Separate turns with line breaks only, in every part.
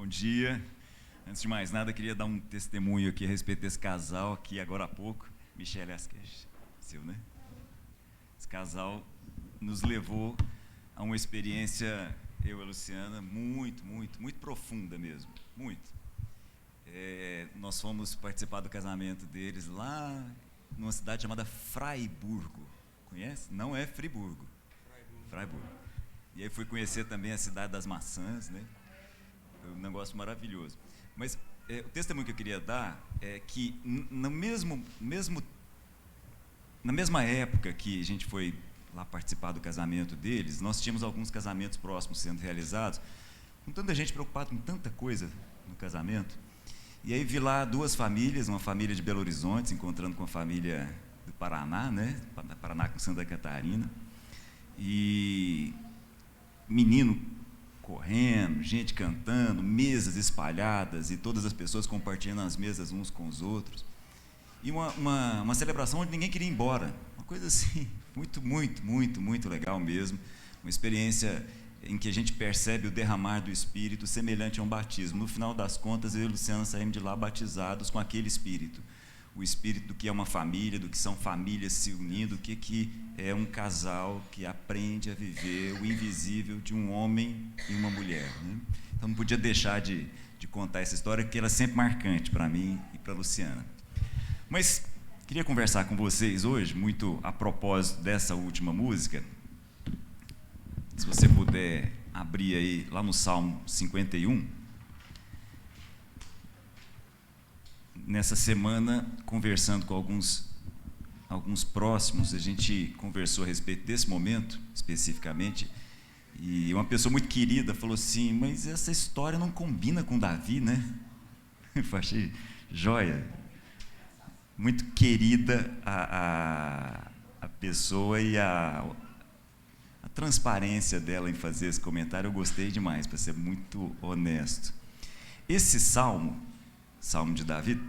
Bom dia. Antes de mais nada, queria dar um testemunho aqui a respeito desse casal aqui agora há pouco. Michele, acho que é seu, né? Esse casal nos levou a uma experiência, eu e a Luciana, muito profunda mesmo. Muito. Nós fomos participar do casamento deles lá numa cidade chamada Fraiburgo. Conhece? Não é Friburgo. Fraiburgo. E aí fui conhecer também a cidade das maçãs, né? Um negócio maravilhoso. Mas o testemunho que eu queria dar é que na mesma época que a gente foi lá participar do casamento deles, nós tínhamos alguns casamentos próximos sendo realizados, com tanta gente preocupada com tanta coisa no casamento. E aí vi lá duas famílias, uma família de Belo Horizonte, se encontrando com a família do Paraná, né? Paraná com Santa Catarina. E menino correndo, gente cantando, mesas espalhadas e todas as pessoas compartilhando as mesas uns com os outros. E uma celebração onde ninguém queria ir embora. Uma coisa assim, muito legal mesmo. Uma experiência em que a gente percebe o derramar do Espírito semelhante a um batismo. No final das contas, eu e a Luciana saímos de lá batizados com aquele Espírito. O Espírito do que é uma família, do que são famílias se unindo, do que é um casal que aprende a viver o invisível de um homem e uma mulher, né? Então não podia deixar de contar essa história, que ela é sempre marcante para mim e para a Luciana. Mas queria conversar com vocês hoje, muito a propósito dessa última música. Se você puder abrir aí lá no Salmo 51. Nessa semana, conversando com alguns próximos, a gente conversou a respeito desse momento, especificamente, e uma pessoa muito querida falou assim: mas essa história não combina com Davi, né? Eu achei joia. Muito querida a pessoa e a transparência dela em fazer esse comentário, eu gostei demais, para ser muito honesto. Esse Salmo de Davi,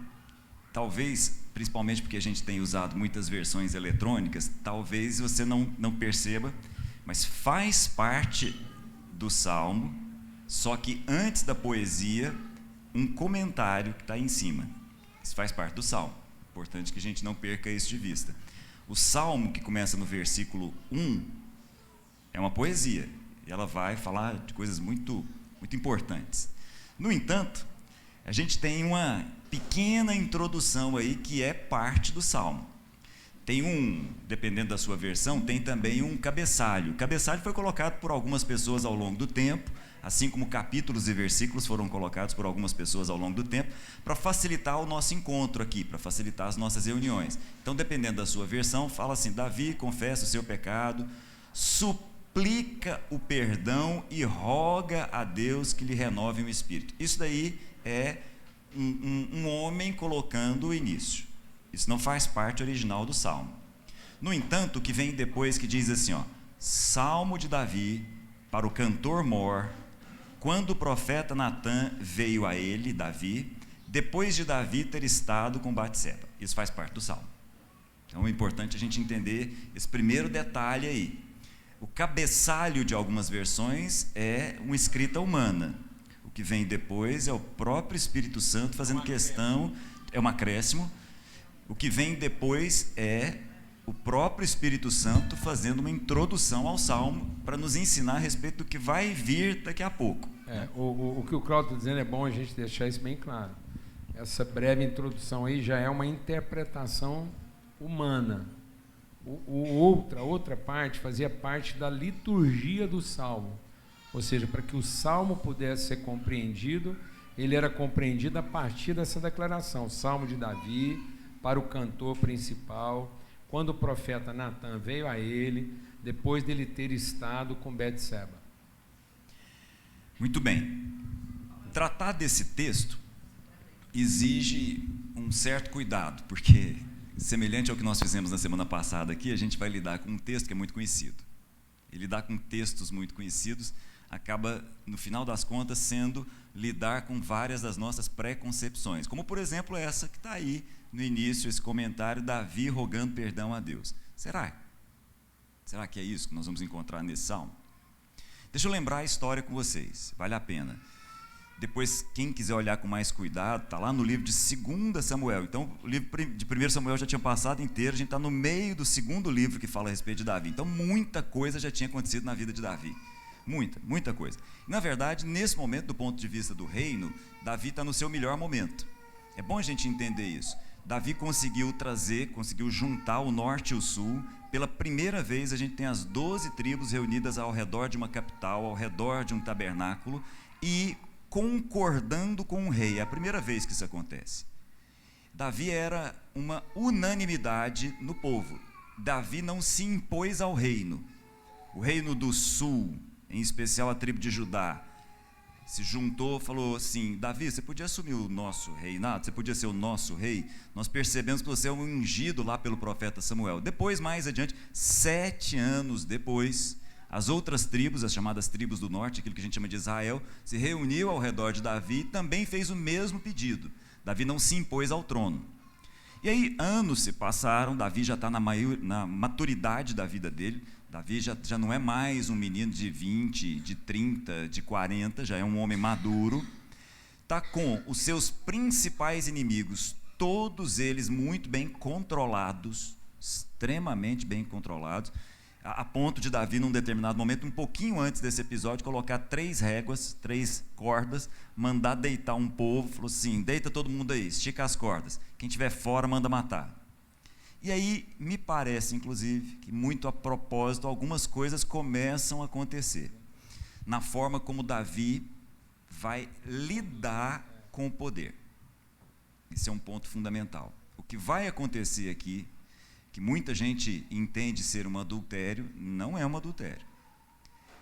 talvez, principalmente porque a gente tem usado muitas versões eletrônicas, talvez você não perceba, mas faz parte do Salmo, só que antes da poesia, um comentário que está em cima. Isso faz parte do Salmo. Importante que a gente não perca isso de vista. O Salmo, que começa no versículo 1, é uma poesia, e ela vai falar de coisas muito importantes. No entanto, a gente tem uma pequena introdução aí que é parte do Salmo. Tem dependendo da sua versão, tem também um cabeçalho. O cabeçalho foi colocado por algumas pessoas ao longo do tempo, assim como capítulos e versículos foram colocados por algumas pessoas ao longo do tempo, para facilitar o nosso encontro aqui, para facilitar as nossas reuniões. Então, dependendo da sua versão, fala assim: Davi confessa o seu pecado, suplica o perdão e roga a Deus que lhe renove o espírito. Isso daí é um homem colocando o início. Isso não faz parte original do Salmo. No entanto, o que vem depois, que diz assim, Salmo de Davi para o cantor Mor, quando o profeta Natã veio a ele, Davi, depois de Davi ter estado com Batseba. Isso faz parte do Salmo. Então é importante a gente entender esse primeiro detalhe aí. O cabeçalho de algumas versões é uma escrita humana. O que vem depois é o próprio Espírito Santo fazendo questão, é um acréscimo. O que vem depois é o próprio Espírito Santo fazendo uma introdução ao Salmo para nos ensinar a respeito do que vai vir daqui a pouco.
O que o Cláudio está dizendo é bom a gente deixar isso bem claro. Essa breve introdução aí já é uma interpretação humana. A outra parte fazia parte da liturgia do Salmo. Ou seja, para que o Salmo pudesse ser compreendido, ele era compreendido a partir dessa declaração. Salmo de Davi, para o cantor principal, quando o profeta Natã veio a ele, depois dele ter estado com Betseba.
Muito bem. Tratar desse texto exige um certo cuidado, porque, semelhante ao que nós fizemos na semana passada aqui, a gente vai lidar com um texto que é muito conhecido. E lidar com textos muito conhecidos acaba, no final das contas, sendo lidar com várias das nossas preconcepções, como, por exemplo, essa que está aí no início, esse comentário, Davi rogando perdão a Deus. Será que é isso que nós vamos encontrar nesse Salmo? Deixa eu lembrar a história com vocês, vale a pena. Depois, quem quiser olhar com mais cuidado, está lá no livro de 2 Samuel. Então, o livro de 1 Samuel já tinha passado inteiro, a gente está no meio do segundo livro que fala a respeito de Davi. Então, muita coisa já tinha acontecido na vida de Davi. Muita coisa. Na verdade, nesse momento, do ponto de vista do reino, Davi está no seu melhor momento. É bom a gente entender isso. Davi conseguiu juntar o norte e o sul. Pela primeira vez, a gente tem as 12 tribos reunidas ao redor de uma capital, ao redor de um tabernáculo, e concordando com o rei. É a primeira vez que isso acontece. Davi era uma unanimidade no povo. Davi não se impôs ao reino. O reino do sul, em especial a tribo de Judá, se juntou, falou assim: Davi, você podia assumir o nosso reinado? Você podia ser o nosso rei? Nós percebemos que você é um ungido lá pelo profeta Samuel. Depois, mais adiante, 7 anos depois, as outras tribos, as chamadas tribos do norte, aquilo que a gente chama de Israel, se reuniu ao redor de Davi e também fez o mesmo pedido. Davi não se impôs ao trono. E aí, anos se passaram, Davi já está na maturidade da vida dele. Davi já não é mais um menino de 20, de 30, de 40, já é um homem maduro. Está com os seus principais inimigos, todos eles muito bem controlados, extremamente bem controlados, a ponto de Davi, num determinado momento, um pouquinho antes desse episódio, colocar 3 réguas, 3 cordas, mandar deitar um povo, falou assim: deita todo mundo aí, estica as cordas, quem estiver fora manda matar. E aí, me parece, inclusive, que muito a propósito, algumas coisas começam a acontecer, na forma como Davi vai lidar com o poder. Esse é um ponto fundamental. O que vai acontecer aqui, que muita gente entende ser um adultério, não é um adultério.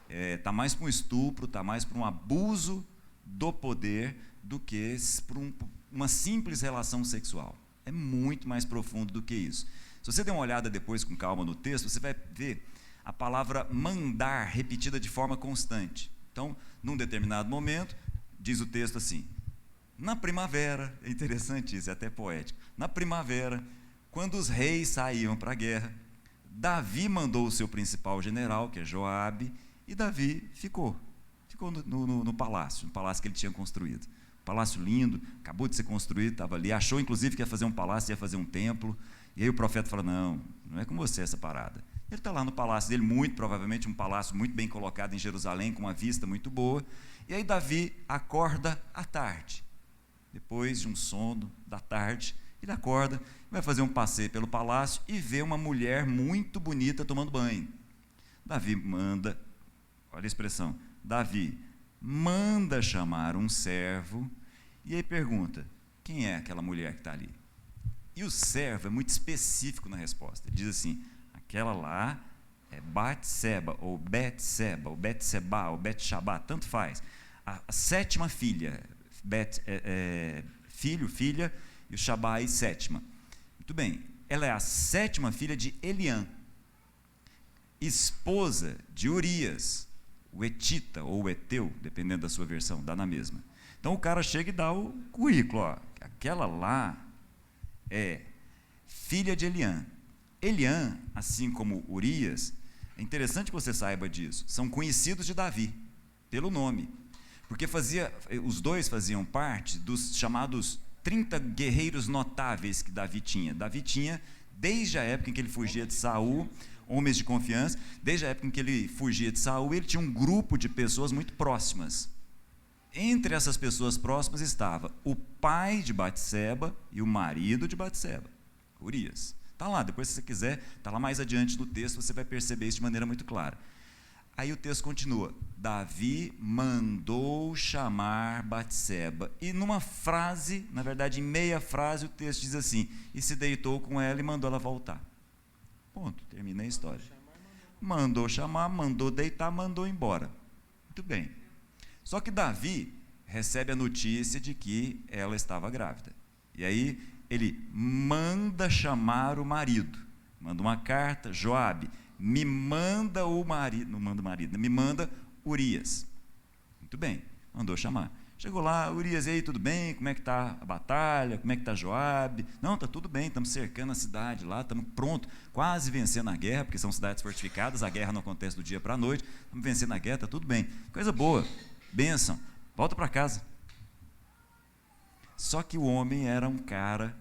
Está mais para um estupro, está mais para um abuso do poder do que para uma simples relação sexual. É muito mais profundo do que isso. Se você der uma olhada depois com calma no texto, você vai ver a palavra mandar repetida de forma constante. Então, num determinado momento, diz o texto assim: na primavera, é interessante isso, é até poético, na primavera, quando os reis saíam para a guerra, Davi mandou o seu principal general, que é Joabe, e Davi ficou no palácio que ele tinha construído. Palácio lindo, acabou de ser construído, estava ali, achou inclusive que ia fazer um palácio, ia fazer um templo, e aí o profeta fala: não é com você essa parada. Ele está lá no palácio dele, muito provavelmente um palácio muito bem colocado em Jerusalém, com uma vista muito boa, e aí Davi acorda à tarde, depois de um sono da tarde, ele acorda, vai fazer um passeio pelo palácio e vê uma mulher muito bonita tomando banho. Davi manda, olha a expressão, Davi manda chamar um servo, e aí pergunta: quem é aquela mulher que está ali? E o servo é muito específico na resposta. Ele diz assim: aquela lá é Batseba, ou Betseba, ou Betseba, ou Betshabá, tanto faz. A 7ª filha, filho, filha, e o Shabá é 7ª. Muito bem, ela é a 7ª filha de Eliã, esposa de Urias, o Etita ou o Eteu, dependendo da sua versão, dá na mesma. Então o cara chega e dá o currículo, ó, aquela lá é filha de Eliã. Eliã, assim como Urias, é interessante que você saiba disso, são conhecidos de Davi, pelo nome, porque os dois faziam parte dos chamados 30 guerreiros notáveis que Davi tinha. Davi tinha, desde a época em que ele fugia de Saul, homens de confiança, desde a época em que ele fugia de Saul, ele tinha um grupo de pessoas muito próximas. Entre essas pessoas próximas estava o pai de Batseba e o marido de Batseba, Urias. Está lá, depois se você quiser, está lá mais adiante no texto, você vai perceber isso de maneira muito clara. Aí o texto continua: Davi mandou chamar Batseba. E numa frase, na verdade em meia frase, o texto diz assim: e se deitou com ela e mandou ela voltar. Ponto, termina a história. Mandou chamar, mandou deitar, mandou embora. Muito bem. Só que Davi recebe a notícia de que ela estava grávida. E aí ele manda chamar o marido. Manda uma carta: Joabe, me manda o marido, não manda o marido, me manda Urias. Muito bem, mandou chamar. Chegou lá, Urias: e aí, tudo bem? Como é que está a batalha? Como é que está Joabe? Não, está tudo bem, estamos cercando a cidade lá, estamos prontos, quase vencendo a guerra, porque são cidades fortificadas, a guerra não acontece do dia para a noite, estamos vencendo a guerra, está tudo bem. Coisa boa, bênção, volta para casa. Só que o homem era um cara,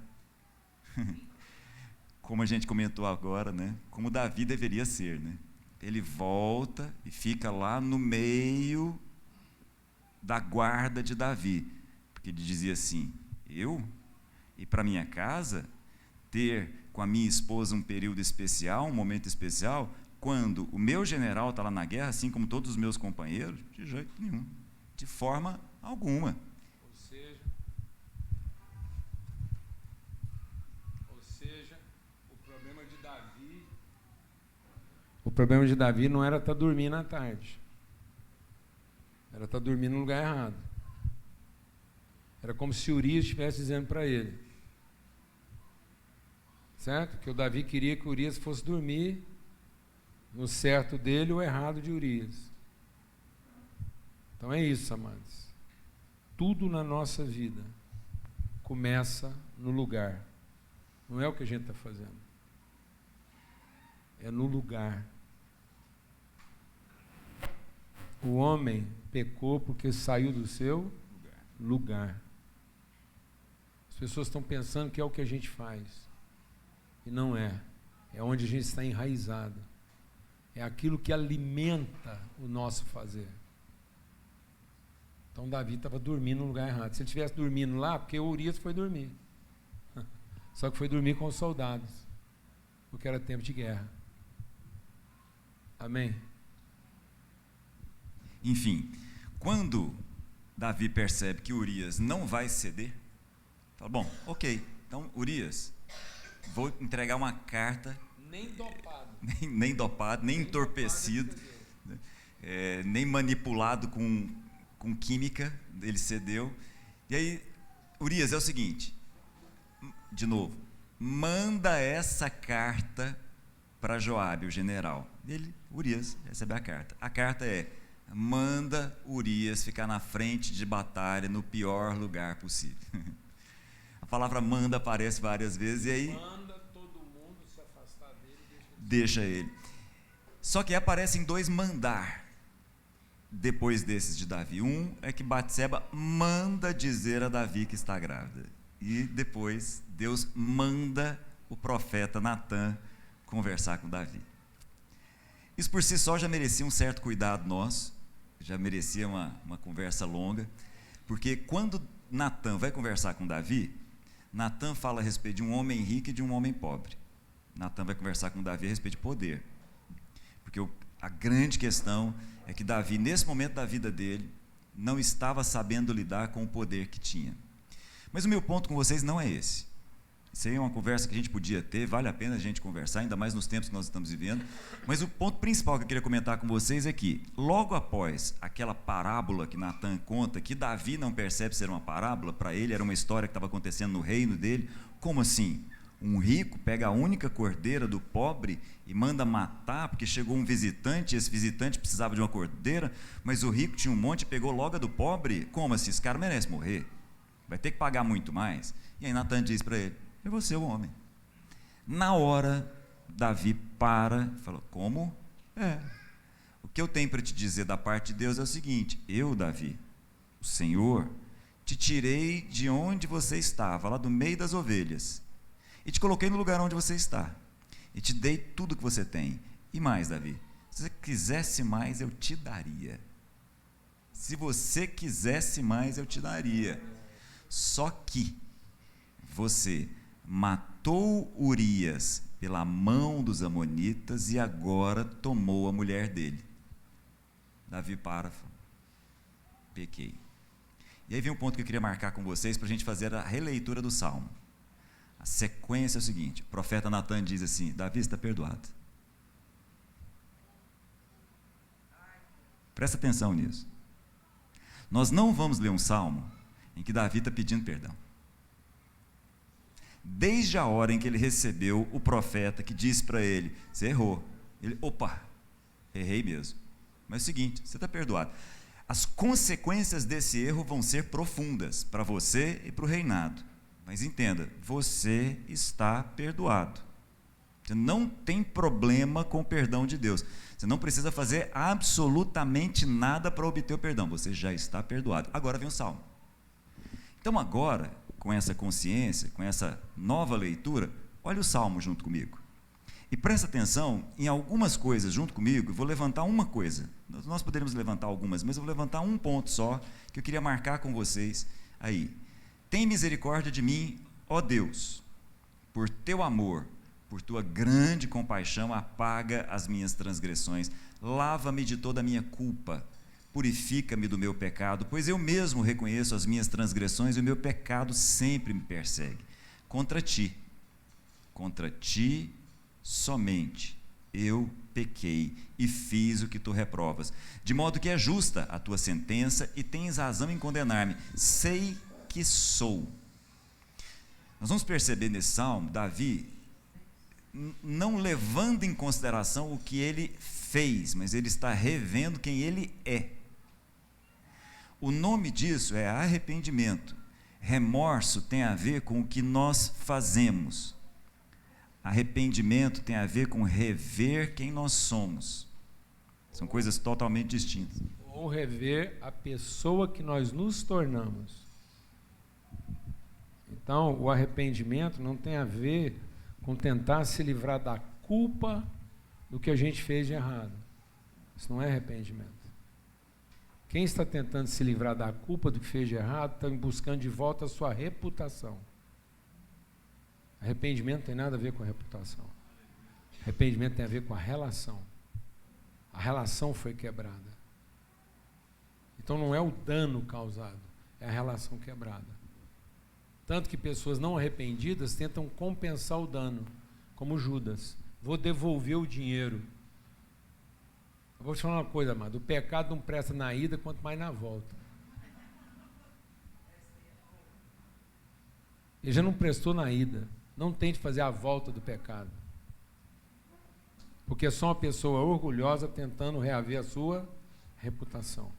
como a gente comentou agora, né? Como Davi deveria ser, né? Ele volta e fica lá no meio da guarda de Davi, porque ele dizia assim: eu ir para minha casa, ter com a minha esposa um período especial, um momento especial, quando o meu general está lá na guerra, assim como todos os meus companheiros? De jeito nenhum, de forma alguma.
Ou seja, o problema de Davi não era estar dormindo à tarde, era estar dormindo no lugar errado. Era como se Urias estivesse dizendo para ele, certo? Que o Davi queria que Urias fosse dormir no certo dele ou errado de Urias. Então é isso, amados. Tudo na nossa vida começa no lugar. Não é o que a gente está fazendo. É no lugar. O homem pecou porque saiu do seu lugar. As pessoas estão pensando que é o que a gente faz. E não é. É onde a gente está enraizado. É aquilo que alimenta o nosso fazer. Então Davi estava dormindo no lugar errado. Se ele estivesse dormindo lá, porque Urias foi dormir. Só que foi dormir com os soldados. Porque era tempo de guerra. Amém?
Enfim, quando Davi percebe que Urias não vai ceder, fala: bom, ok, então Urias, vou entregar uma carta,
nem dopado,
nem dopado, nem entorpecido, nem manipulado com química, ele cedeu. E aí, Urias, é o seguinte, de novo, manda essa carta para Joabe, o general. Urias recebe a carta. A carta é: manda Urias ficar na frente de batalha no pior lugar possível. A palavra manda aparece várias vezes e aí
manda todo mundo se afastar dele,
deixa ele. Só que aparecem dois mandar depois desses de Davi. Um é que Batseba manda dizer a Davi que está grávida, e depois Deus manda o profeta Natã conversar com Davi. Isso por si só já merecia um certo cuidado nosso, já merecia uma conversa longa, porque quando Natã vai conversar com Davi, Natã fala a respeito de um homem rico e de um homem pobre. Natã vai conversar com Davi a respeito de poder, porque a grande questão é que Davi, nesse momento da vida dele, não estava sabendo lidar com o poder que tinha. Mas o meu ponto com vocês não é esse. Isso aí é uma conversa que a gente podia ter, vale a pena a gente conversar, ainda mais nos tempos que nós estamos vivendo. Mas o ponto principal que eu queria comentar com vocês é que, logo após aquela parábola que Natã conta, que Davi não percebe ser uma parábola, para ele era uma história que estava acontecendo no reino dele. Como assim? Um rico pega a única cordeira do pobre e manda matar, porque chegou um visitante, e esse visitante precisava de uma cordeira, mas o rico tinha um monte e pegou logo a do pobre? Como assim? Esse cara merece morrer, vai ter que pagar muito mais. E aí Natã diz para ele: eu vou ser o homem. Na hora, Davi para e fala: como? O que eu tenho para te dizer da parte de Deus é o seguinte: eu, Davi, o Senhor, te tirei de onde você estava, lá do meio das ovelhas, e te coloquei no lugar onde você está, e te dei tudo que você tem. E mais, Davi, se você quisesse mais, eu te daria. Se você quisesse mais, eu te daria. Só que você matou Urias pela mão dos amonitas e agora tomou a mulher dele. Davi para, pequei. E aí vem um ponto que eu queria marcar com vocês para a gente fazer a releitura do Salmo. A sequência é o seguinte: o profeta Natã diz assim: Davi está perdoado. Presta atenção nisso. Nós não vamos ler um salmo em que Davi está pedindo perdão. Desde a hora em que ele recebeu o profeta que disse para ele: você errou. Ele: opa, errei mesmo. Mas é o seguinte, você está perdoado. As consequências desse erro vão ser profundas para você e para o reinado. Mas entenda, você está perdoado. Você não tem problema com o perdão de Deus. Você não precisa fazer absolutamente nada para obter o perdão. Você já está perdoado. Agora vem o salmo. Então agora, com essa consciência, com essa nova leitura, olha o Salmo junto comigo. E presta atenção em algumas coisas junto comigo. Vou levantar uma coisa. Nós poderíamos levantar algumas, mas eu vou levantar um ponto só que eu queria marcar com vocês aí. Tem misericórdia de mim, ó Deus, por teu amor, por tua grande compaixão, apaga as minhas transgressões, lava-me de toda a minha culpa, purifica-me do meu pecado, pois eu mesmo reconheço as minhas transgressões e o meu pecado sempre me persegue. Contra ti somente eu pequei e fiz o que tu reprovas, de modo que é justa a tua sentença e tens razão em condenar-me. Sei que sou. Nós vamos perceber nesse salmo, Davi não levando em consideração o que ele fez, mas ele está revendo quem ele é. O nome disso é arrependimento. Remorso tem a ver com o que nós fazemos. Arrependimento tem a ver com rever quem nós somos. São coisas totalmente distintas.
Ou rever a pessoa que nós nos tornamos. Então, o arrependimento não tem a ver com tentar se livrar da culpa do que a gente fez de errado. Isso não é arrependimento. Quem está tentando se livrar da culpa do que fez de errado está buscando de volta a sua reputação. Arrependimento não tem nada a ver com a reputação. Arrependimento tem a ver com a relação. A relação foi quebrada. Então não é o dano causado, é a relação quebrada. Tanto que pessoas não arrependidas tentam compensar o dano, como Judas. Vou devolver o dinheiro. Eu vou te falar uma coisa, amado. O pecado não presta na ida, quanto mais na volta. Ele já não prestou na ida. Não tente fazer a volta do pecado. Porque é só uma pessoa orgulhosa tentando reaver a sua reputação.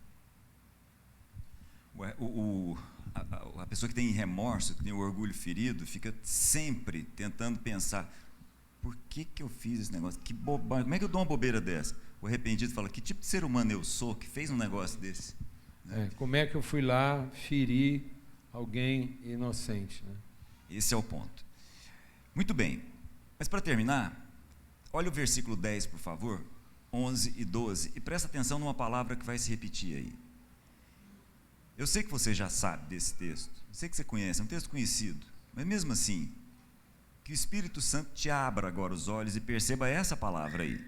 A pessoa que tem remorso, que tem o orgulho ferido, fica sempre tentando pensar: por que eu fiz esse negócio? Que bobagem, como é que eu dou uma bobeira dessa? O arrependido fala: que tipo de ser humano eu sou que fez um negócio desse?
Como é que eu fui lá ferir alguém inocente? Né?
Esse é o ponto. Muito bem, mas para terminar, olha o versículo 10, por favor, 11 e 12, e presta atenção numa palavra que vai se repetir aí. Eu sei que você já sabe desse texto, eu sei que você conhece, é um texto conhecido, mas mesmo assim, que o Espírito Santo te abra agora os olhos e perceba essa palavra aí.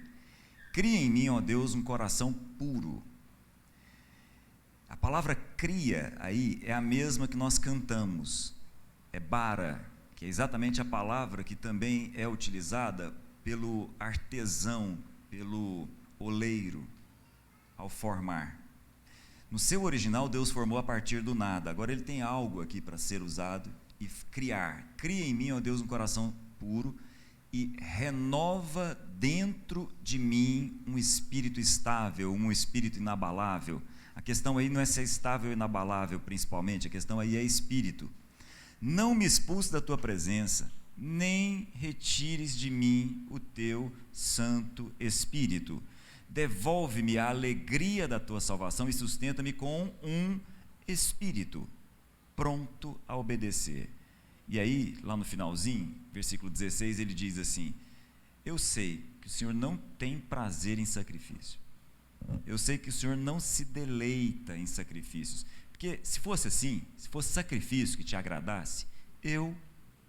Cria em mim, ó Deus, um coração puro. A palavra cria aí é a mesma que nós cantamos, é bara, que é exatamente a palavra que também é utilizada pelo artesão, pelo oleiro, ao formar. No seu original, Deus formou a partir do nada. Agora Ele tem algo aqui para ser usado e criar. Cria em mim, ó Deus, um coração puro e renova dentro de mim um espírito estável, um espírito inabalável. A questão aí não é ser estável ou inabalável, principalmente. A questão aí é espírito. Não me expulse da tua presença, nem retires de mim o teu Santo Espírito. Devolve-me a alegria da tua salvação e sustenta-me com um espírito pronto a obedecer. E aí, lá no finalzinho, versículo 16, ele diz assim: eu sei que o Senhor não tem prazer em sacrifício. Eu sei que o Senhor não se deleita em sacrifícios. Porque se fosse assim, se fosse sacrifício que te agradasse, eu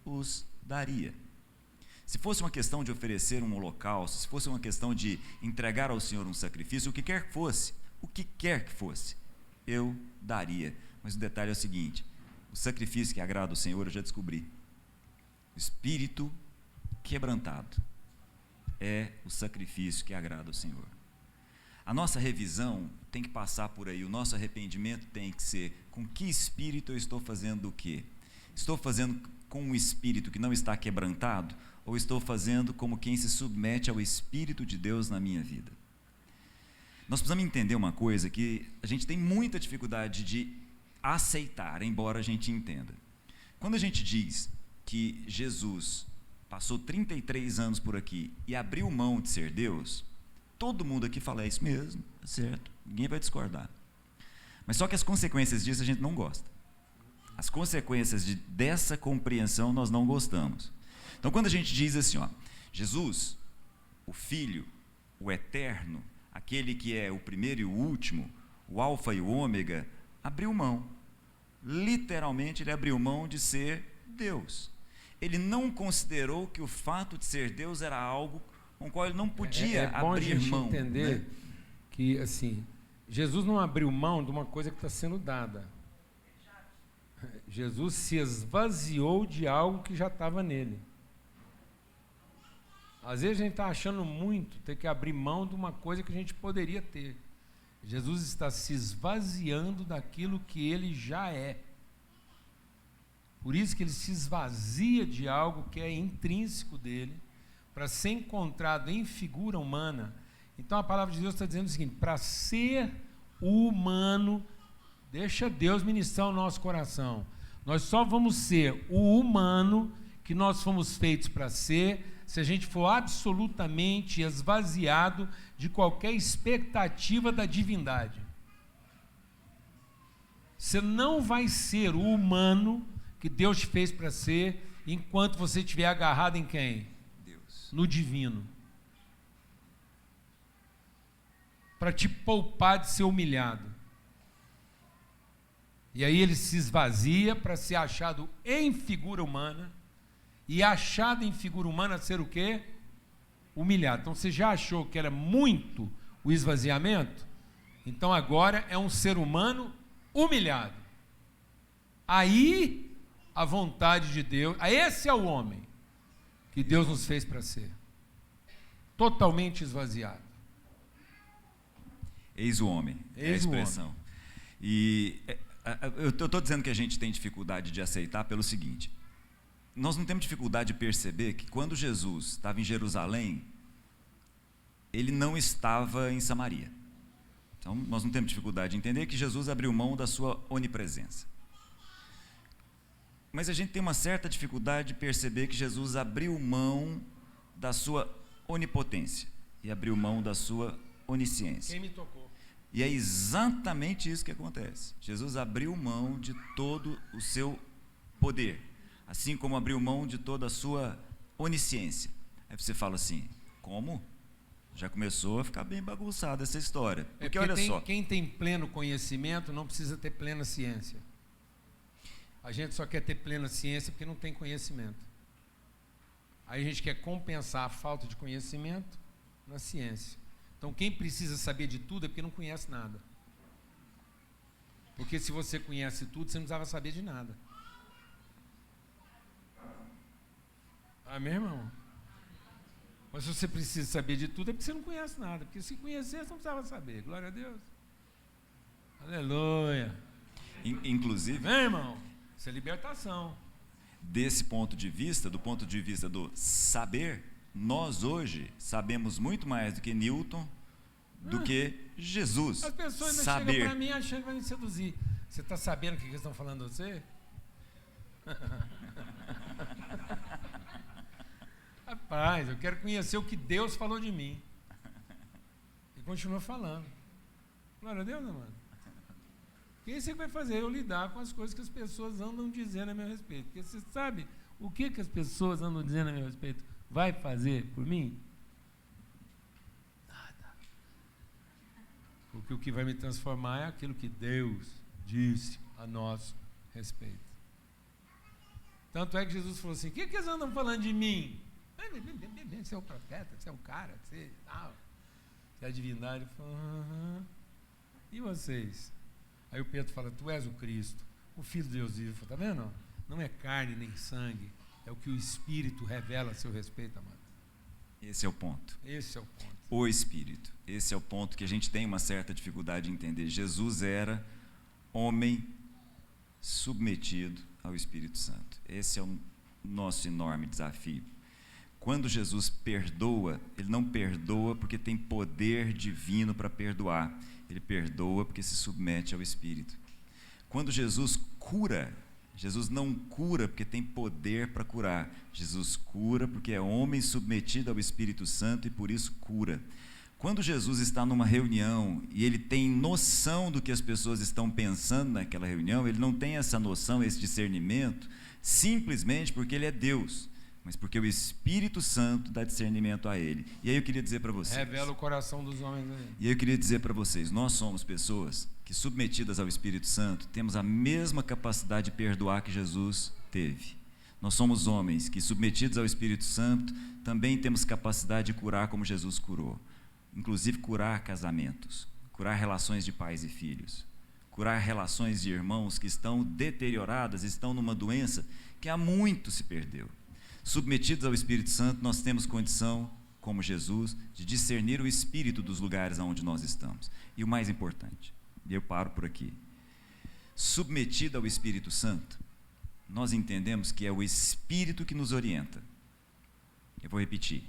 os daria. Se fosse uma questão de oferecer um holocausto, se fosse uma questão de entregar ao Senhor um sacrifício, o que quer que fosse, eu daria. Mas o detalhe é o seguinte: o sacrifício que agrada ao Senhor, eu já descobri. O espírito quebrantado é o sacrifício que agrada ao Senhor. A nossa revisão tem que passar por aí, o nosso arrependimento tem que ser: com que espírito eu estou fazendo o quê? Estou fazendo com um espírito que não está quebrantado, ou estou fazendo como quem se submete ao Espírito de Deus na minha vida? Nós precisamos entender uma coisa que a gente tem muita dificuldade de aceitar, embora a gente entenda. Quando a gente diz que Jesus passou 33 anos por aqui e abriu mão de ser Deus, todo mundo aqui fala: é isso mesmo, certo, ninguém vai discordar. Mas só que as consequências disso a gente não gosta. As consequências dessa compreensão nós não gostamos. Então, quando a gente diz assim, ó, Jesus, o Filho, o Eterno, aquele que é o primeiro e o último, o Alfa e o Ômega, abriu mão. Literalmente, ele abriu mão de ser Deus. Ele não considerou que o fato de ser Deus era algo com o qual ele não podia abrir mão.
É bom a gente entender, né, que, assim, Jesus não abriu mão de uma coisa que está sendo dada. Jesus se esvaziou de algo que já estava nele. Às vezes a gente está achando muito ter que abrir mão de uma coisa que a gente poderia ter. Jesus está se esvaziando daquilo que ele já é. Por isso que ele se esvazia de algo que é intrínseco dele, para ser encontrado em figura humana. Então a palavra de Deus está dizendo o seguinte: para ser humano, deixa Deus ministrar o nosso coração. Nós só vamos ser o humano que nós fomos feitos para ser, se a gente for absolutamente esvaziado de qualquer expectativa da divindade. Você não vai ser o humano que Deus te fez para ser, enquanto você estiver agarrado em quem?
Deus.
No divino. Para te poupar de ser humilhado. E aí ele se esvazia para ser achado em figura humana, e achado em figura humana ser o quê? Humilhado. Então você já achou que era muito o esvaziamento? Então agora é um ser humano humilhado. Aí a vontade de Deus, esse é o homem que Deus nos fez para ser. Totalmente esvaziado.
Eis o homem, é a expressão. E eu estou dizendo que a gente tem dificuldade de aceitar pelo seguinte: nós não temos dificuldade de perceber que quando Jesus estava em Jerusalém, ele não estava em Samaria. Então, nós não temos dificuldade de entender que Jesus abriu mão da sua onipresença. Mas a gente tem uma certa dificuldade de perceber que Jesus abriu mão da sua onipotência e abriu mão da sua onisciência.
Quem me tocou?
E é exatamente isso que acontece. Jesus abriu mão de todo o seu poder, assim como abriu mão de toda a sua onisciência. Aí você fala assim: como? Já começou a ficar bem bagunçada essa história. Porque olha só,
quem tem pleno conhecimento não precisa ter plena ciência. A gente só quer ter plena ciência porque não tem conhecimento. Aí a gente quer compensar a falta de conhecimento na ciência. Então quem precisa saber de tudo é porque não conhece nada. Porque se você conhece tudo, você não precisava saber de nada. Amém, irmão? Mas se você precisa saber de tudo, é porque você não conhece nada. Porque se conhecer, você não precisava saber. Glória a Deus. Aleluia.
Inclusive,
amém, irmão? Isso é libertação.
Desse ponto de vista, do ponto de vista do saber, nós hoje sabemos muito mais do que Newton, do que Jesus.
As pessoas ainda chegam para mim achando que vai me seduzir. Você está sabendo o que eles estão falando de você? Rapaz, eu quero conhecer o que Deus falou de mim. E continua falando. Glória a Deus, amado. O que você vai fazer? Eu lidar com as coisas que as pessoas andam dizendo a meu respeito. Porque você sabe o que as pessoas andam dizendo a meu respeito? Vai fazer por mim? Nada. Porque o que vai me transformar é aquilo que Deus disse a nosso respeito. Tanto é que Jesus falou assim: o que eles andam falando de mim? Você é um profeta, você é um cara, você é a divindade. Ele falou: e vocês? Aí o Pedro fala: tu és o Cristo, o Filho de Deus vivo. Está vendo? Não é carne nem sangue, é o que o Espírito revela a seu respeito, amado.
Esse é o ponto.
Esse é o ponto.
O Espírito. Esse é o ponto que a gente tem uma certa dificuldade de entender. Jesus era homem submetido ao Espírito Santo. Esse é o nosso enorme desafio. Quando Jesus perdoa, ele não perdoa porque tem poder divino para perdoar. Ele perdoa porque se submete ao Espírito. Quando Jesus cura, Jesus não cura porque tem poder para curar. Jesus cura porque é homem submetido ao Espírito Santo e por isso cura. Quando Jesus está numa reunião e ele tem noção do que as pessoas estão pensando naquela reunião, ele não tem essa noção, esse discernimento, simplesmente porque ele é Deus, mas porque o Espírito Santo dá discernimento a ele. E aí eu queria dizer para vocês...
Revela o coração dos homens aí.
E aí eu queria dizer para vocês, nós somos pessoas que, submetidas ao Espírito Santo, temos a mesma capacidade de perdoar que Jesus teve. Nós somos homens que, submetidos ao Espírito Santo, também temos capacidade de curar como Jesus curou. Inclusive curar casamentos, curar relações de pais e filhos, curar relações de irmãos que estão deterioradas, estão numa doença que há muito se perdeu. Submetidos ao Espírito Santo, nós temos condição, como Jesus, de discernir o espírito dos lugares onde nós estamos. E o mais importante, e eu paro por aqui, submetido ao Espírito Santo, nós entendemos que é o Espírito que nos orienta. Eu vou repetir.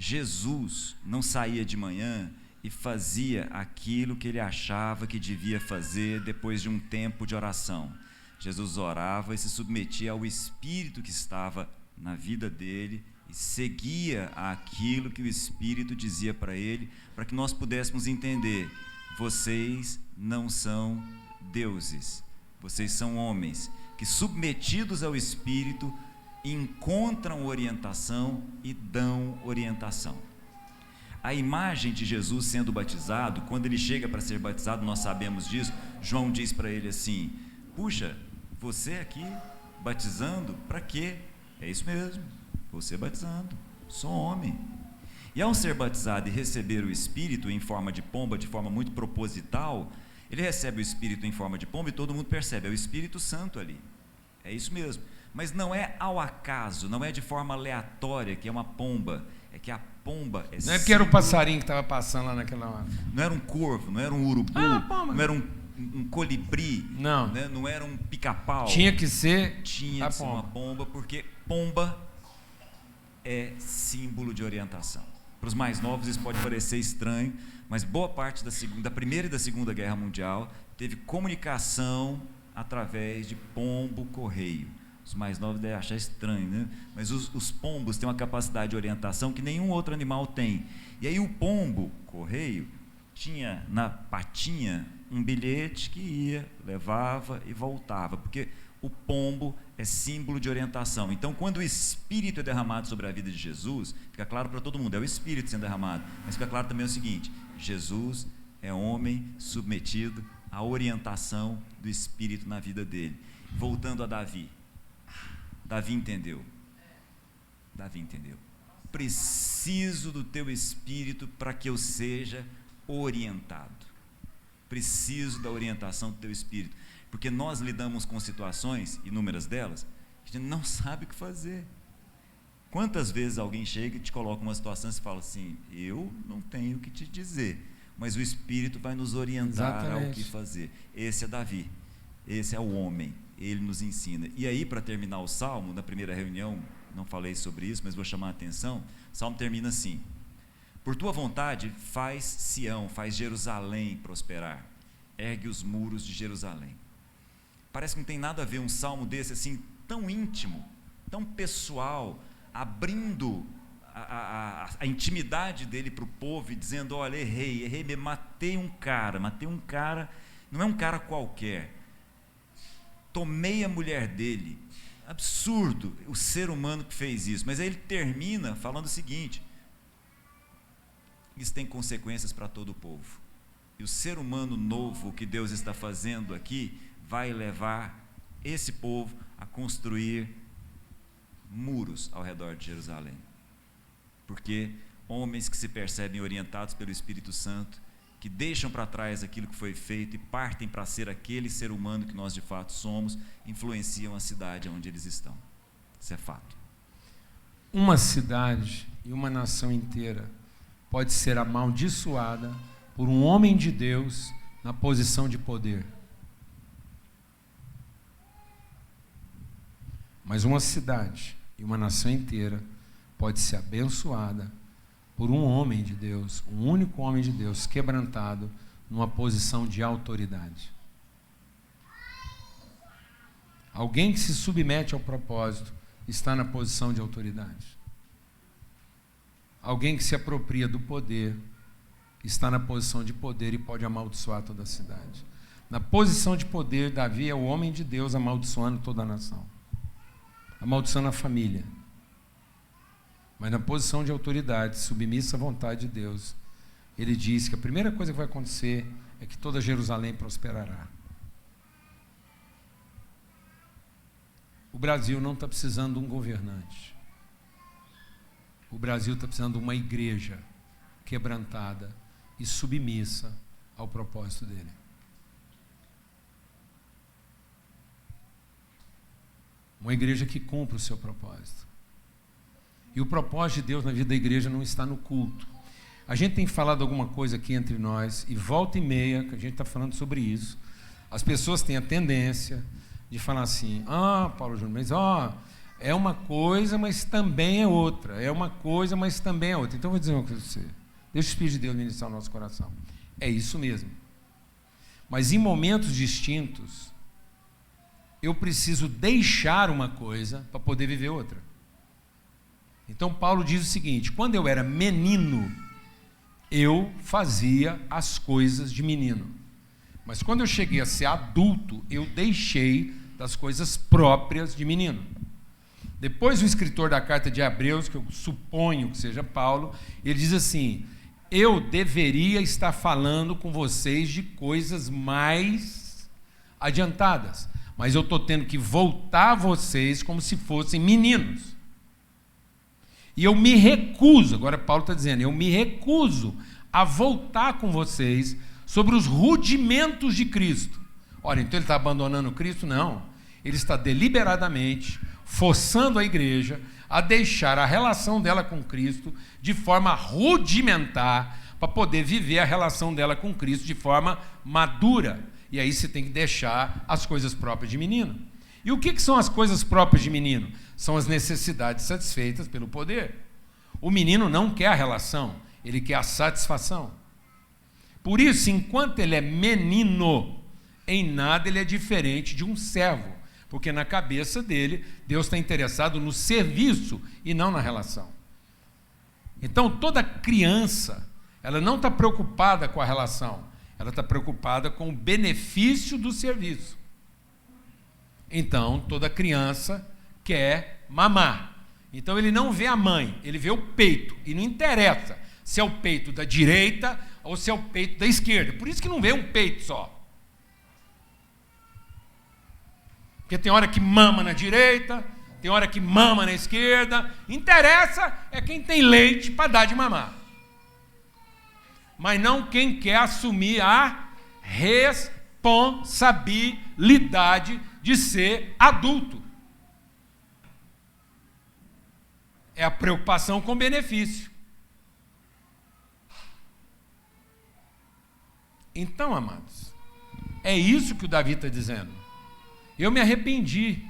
Jesus não saía de manhã e fazia aquilo que ele achava que devia fazer depois de um tempo de oração. Jesus orava e se submetia ao Espírito que estava na vida dele e seguia aquilo que o Espírito dizia para ele, para que nós pudéssemos entender: vocês não são deuses, vocês são homens que, submetidos ao Espírito, encontram orientação e dão orientação. A imagem de Jesus sendo batizado, quando ele chega para ser batizado, nós sabemos disso. João diz para ele assim: puxa, você aqui batizando, para quê? É isso mesmo, você batizando, sou homem. E ao ser batizado e receber o Espírito em forma de pomba, de forma muito proposital, ele recebe o Espírito em forma de pomba e todo mundo percebe, é o Espírito Santo ali, é isso mesmo. Mas não é ao acaso, não é de forma aleatória que é uma pomba, é que a pomba é...
Não é porque era o passarinho que estava passando lá naquela hora.
Não era um corvo, não era um urubu, não era um colibri,
não,
né? Não era um pica-pau.
Tinha que ser
uma pomba, porque pomba é símbolo de orientação. Para os mais novos isso pode parecer estranho, mas boa parte da Primeira e da Segunda Guerra Mundial teve comunicação através de pombo-correio. Os mais novos devem achar estranho, né? Mas os pombos têm uma capacidade de orientação que nenhum outro animal tem. E aí o pombo-correio tinha na patinha um bilhete que ia, levava e voltava, porque o pombo é símbolo de orientação. Então, quando o Espírito é derramado sobre a vida de Jesus, fica claro para todo mundo, é o Espírito sendo derramado, mas fica claro também o seguinte: Jesus é homem submetido à orientação do Espírito na vida dele. Voltando a Davi entendeu. Davi entendeu. Preciso do teu Espírito para que eu seja orientado. Preciso da orientação do teu Espírito, porque nós lidamos com situações, inúmeras delas, que a gente não sabe o que fazer. Quantas vezes alguém chega e te coloca uma situação e você fala assim: eu não tenho o que te dizer, mas o Espírito vai nos orientar ao que fazer. Esse é Davi, esse é o homem, ele nos ensina. E aí, para terminar o Salmo, na primeira reunião, não falei sobre isso, mas vou chamar a atenção, o Salmo termina assim: por tua vontade faz Sião, faz Jerusalém prosperar, ergue os muros de Jerusalém. Parece que não tem nada a ver um salmo desse assim, tão íntimo, tão pessoal, abrindo a intimidade dele para o povo e dizendo: olha, errei, matei um cara, não é um cara qualquer, tomei a mulher dele. Absurdo o ser humano que fez isso. Mas aí ele termina falando o seguinte: isso tem consequências para todo o povo, e o ser humano novo que Deus está fazendo aqui vai levar esse povo a construir muros ao redor de Jerusalém, porque homens que se percebem orientados pelo Espírito Santo, que deixam para trás aquilo que foi feito e partem para ser aquele ser humano que nós de fato somos, influenciam a cidade onde eles estão. Isso é fato.
Uma cidade e uma nação inteira pode ser amaldiçoada por um homem de Deus na posição de poder. Mas uma cidade e uma nação inteira pode ser abençoada por um homem de Deus, um único homem de Deus, quebrantado numa posição de autoridade. Alguém que se submete ao propósito está na posição de autoridade. Alguém que se apropria do poder está na posição de poder e pode amaldiçoar toda a cidade. Na posição de poder, Davi é o homem de Deus amaldiçoando toda a nação, amaldiçoando a família. Mas na posição de autoridade, submissa à vontade de Deus, ele diz que a primeira coisa que vai acontecer é que toda Jerusalém prosperará. O Brasil não está precisando de um governante. O Brasil está precisando de uma igreja quebrantada e submissa ao propósito dele. Uma igreja que cumpre o seu propósito. E o propósito de Deus na vida da igreja não está no culto. A gente tem falado alguma coisa aqui entre nós, e volta e meia, que a gente está falando sobre isso, as pessoas têm a tendência de falar assim, Paulo Júnior, mas é uma coisa, mas também é outra. É uma coisa, mas também é outra. Então eu vou dizer uma coisa para você. Deixa o Espírito de Deus ministrar o nosso coração. É isso mesmo. Mas em momentos distintos, eu preciso deixar uma coisa para poder viver outra. Então Paulo diz o seguinte, quando eu era menino, eu fazia as coisas de menino. Mas quando eu cheguei a ser adulto, eu deixei das coisas próprias de menino. Depois o escritor da carta de Hebreus, que eu suponho que seja Paulo, ele diz assim, eu deveria estar falando com vocês de coisas mais adiantadas, mas eu estou tendo que voltar a vocês como se fossem meninos. E eu me recuso, agora Paulo está dizendo, eu me recuso a voltar com vocês sobre os rudimentos de Cristo. Ora, então ele está abandonando Cristo? Não. Ele está deliberadamente forçando a igreja a deixar a relação dela com Cristo de forma rudimentar para poder viver a relação dela com Cristo de forma madura. E aí você tem que deixar as coisas próprias de menino. E o que são as coisas próprias de menino? São as necessidades satisfeitas pelo poder. O menino não quer a relação, ele quer a satisfação. Por isso, enquanto ele é menino, em nada ele é diferente de um servo, porque na cabeça dele, Deus está interessado no serviço e não na relação. Então, toda criança, ela não está preocupada com a relação, ela está preocupada com o benefício do serviço. Então, toda criança quer mamar. Então, ele não vê a mãe, ele vê o peito, e não interessa se é o peito da direita ou se é o peito da esquerda. Por isso que não vê um peito só. Porque tem hora que mama na direita, tem hora que mama na esquerda. Interessa é quem tem leite para dar de mamar. Mas não quem quer assumir a responsabilidade de ser adulto. É a preocupação com o benefício. Então, amados, é isso que o Davi está dizendo. Eu me arrependi.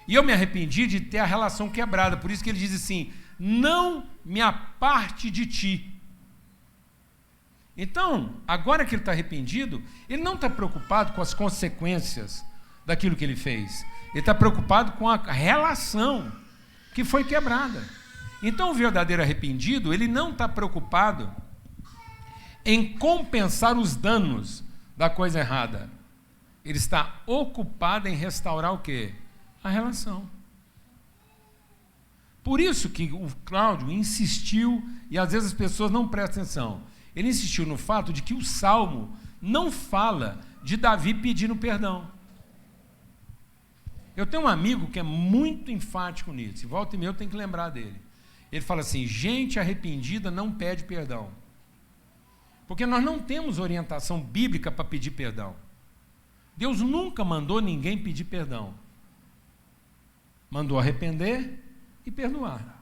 E eu me arrependi de ter a relação quebrada. Por isso que ele diz assim, não me aparte de ti. Então, agora que ele está arrependido, ele não está preocupado com as consequências daquilo que ele fez. Ele está preocupado com a relação que foi quebrada. Então, o verdadeiro arrependido, ele não está preocupado em compensar os danos da coisa errada. Ele está ocupado em restaurar o quê? A relação. Por isso que o Cláudio insistiu, e às vezes as pessoas não prestam atenção, ele insistiu no fato de que o Salmo não fala de Davi pedindo perdão. Eu tenho um amigo que é muito enfático nisso, e volta e meia eu tenho que lembrar dele. Ele fala assim, gente arrependida não pede perdão. Porque nós não temos orientação bíblica para pedir perdão. Deus nunca mandou ninguém pedir perdão. Mandou arrepender e perdoar.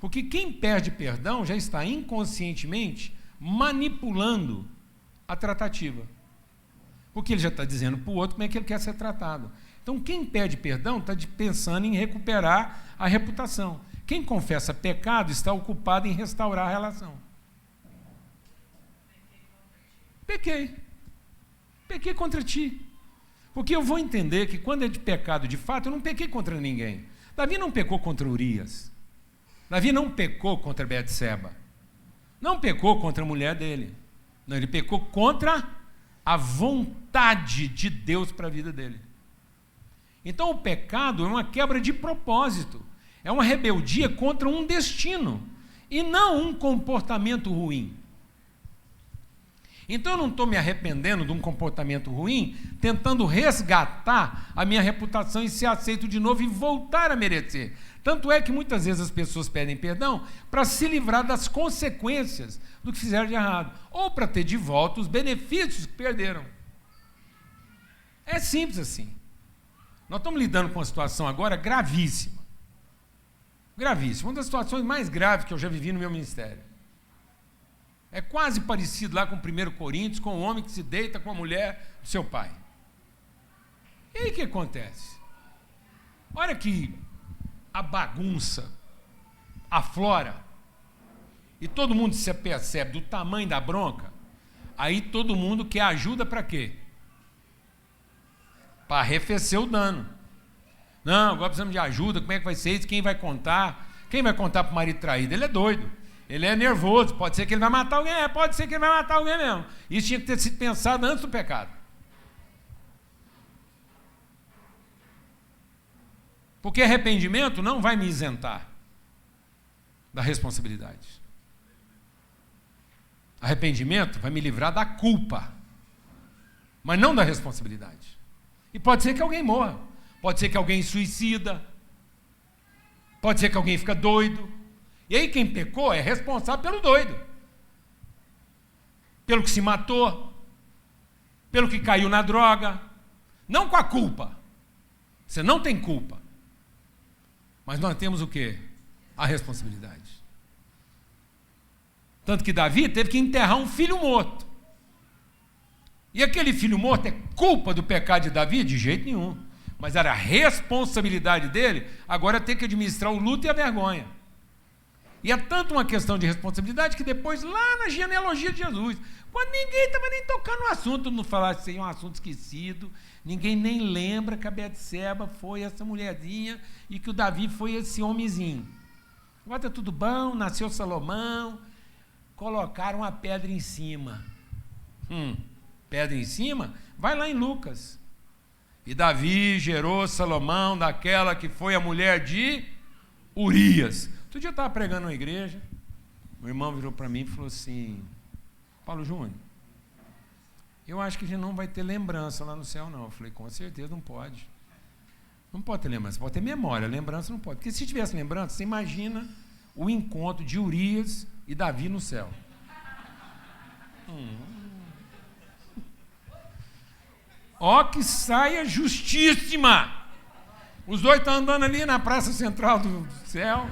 Porque quem pede perdão já está inconscientemente manipulando a tratativa. Porque ele já está dizendo para o outro como é que ele quer ser tratado. Então, quem pede perdão está pensando em recuperar a reputação. Quem confessa pecado está ocupado em restaurar a relação. Pequei contra ti. Porque eu vou entender que quando é de pecado de fato, eu não pequei contra ninguém. Davi não pecou contra Urias. Davi não pecou contra Betseba. Não pecou contra a mulher dele. Não, ele pecou contra a vontade de Deus para a vida dele. Então o pecado é uma quebra de propósito. É uma rebeldia contra um destino. E não um comportamento ruim. Então eu não estou me arrependendo de um comportamento ruim, tentando resgatar a minha reputação e ser aceito de novo e voltar a merecer. Tanto é que muitas vezes as pessoas pedem perdão para se livrar das consequências do que fizeram de errado, ou para ter de volta os benefícios que perderam. É simples assim. Nós estamos lidando com uma situação agora gravíssima. Gravíssima. Uma das situações mais graves que eu já vivi no meu ministério. É quase parecido lá com 1 Coríntios, com o homem que se deita com a mulher do seu pai. E aí o que acontece? Olha que a bagunça aflora e todo mundo se apercebe do tamanho da bronca, aí todo mundo quer ajuda para quê? Para arrefecer o dano. Não, agora precisamos de ajuda, como é que vai ser isso? Quem vai contar? Quem vai contar para o marido traído? Ele é doido. Ele é nervoso, pode ser que ele vai matar alguém, pode ser que ele vai matar alguém mesmo. Isso tinha que ter sido pensado antes do pecado. Porque arrependimento não vai me isentar da responsabilidade. Arrependimento vai me livrar da culpa, mas não da responsabilidade. E pode ser que alguém morra, pode ser que alguém suicida, pode ser que alguém fica doido. E aí quem pecou é responsável pelo doido, pelo que se matou, pelo que caiu na droga, não com a culpa. Você não tem culpa. Mas nós temos o quê? A responsabilidade. Tanto que Davi teve que enterrar um filho morto. E aquele filho morto é culpa do pecado de Davi? De jeito nenhum. Mas era a responsabilidade dele agora ter que administrar o luto e a vergonha. E é tanto uma questão de responsabilidade que depois, lá na genealogia de Jesus, quando ninguém estava nem tocando no assunto, não falasse assim, é um assunto esquecido, ninguém nem lembra que a Betseba foi essa mulherzinha e que o Davi foi esse homenzinho. Agora está tudo bom, nasceu Salomão, colocaram a pedra em cima. Pedra em cima? Vai lá em Lucas. E Davi gerou Salomão daquela que foi a mulher de Urias. Outro dia eu estava pregando numa igreja, meu irmão virou para mim e falou assim, Paulo Júnior, eu acho que a gente não vai ter lembrança lá no céu não. Eu falei, com certeza não pode. Não pode ter lembrança, pode ter memória, lembrança não pode. Porque se tivesse lembrança, você imagina o encontro de Urias e Davi no céu. Ó que saia justíssima! Os dois estão andando ali na praça central do céu.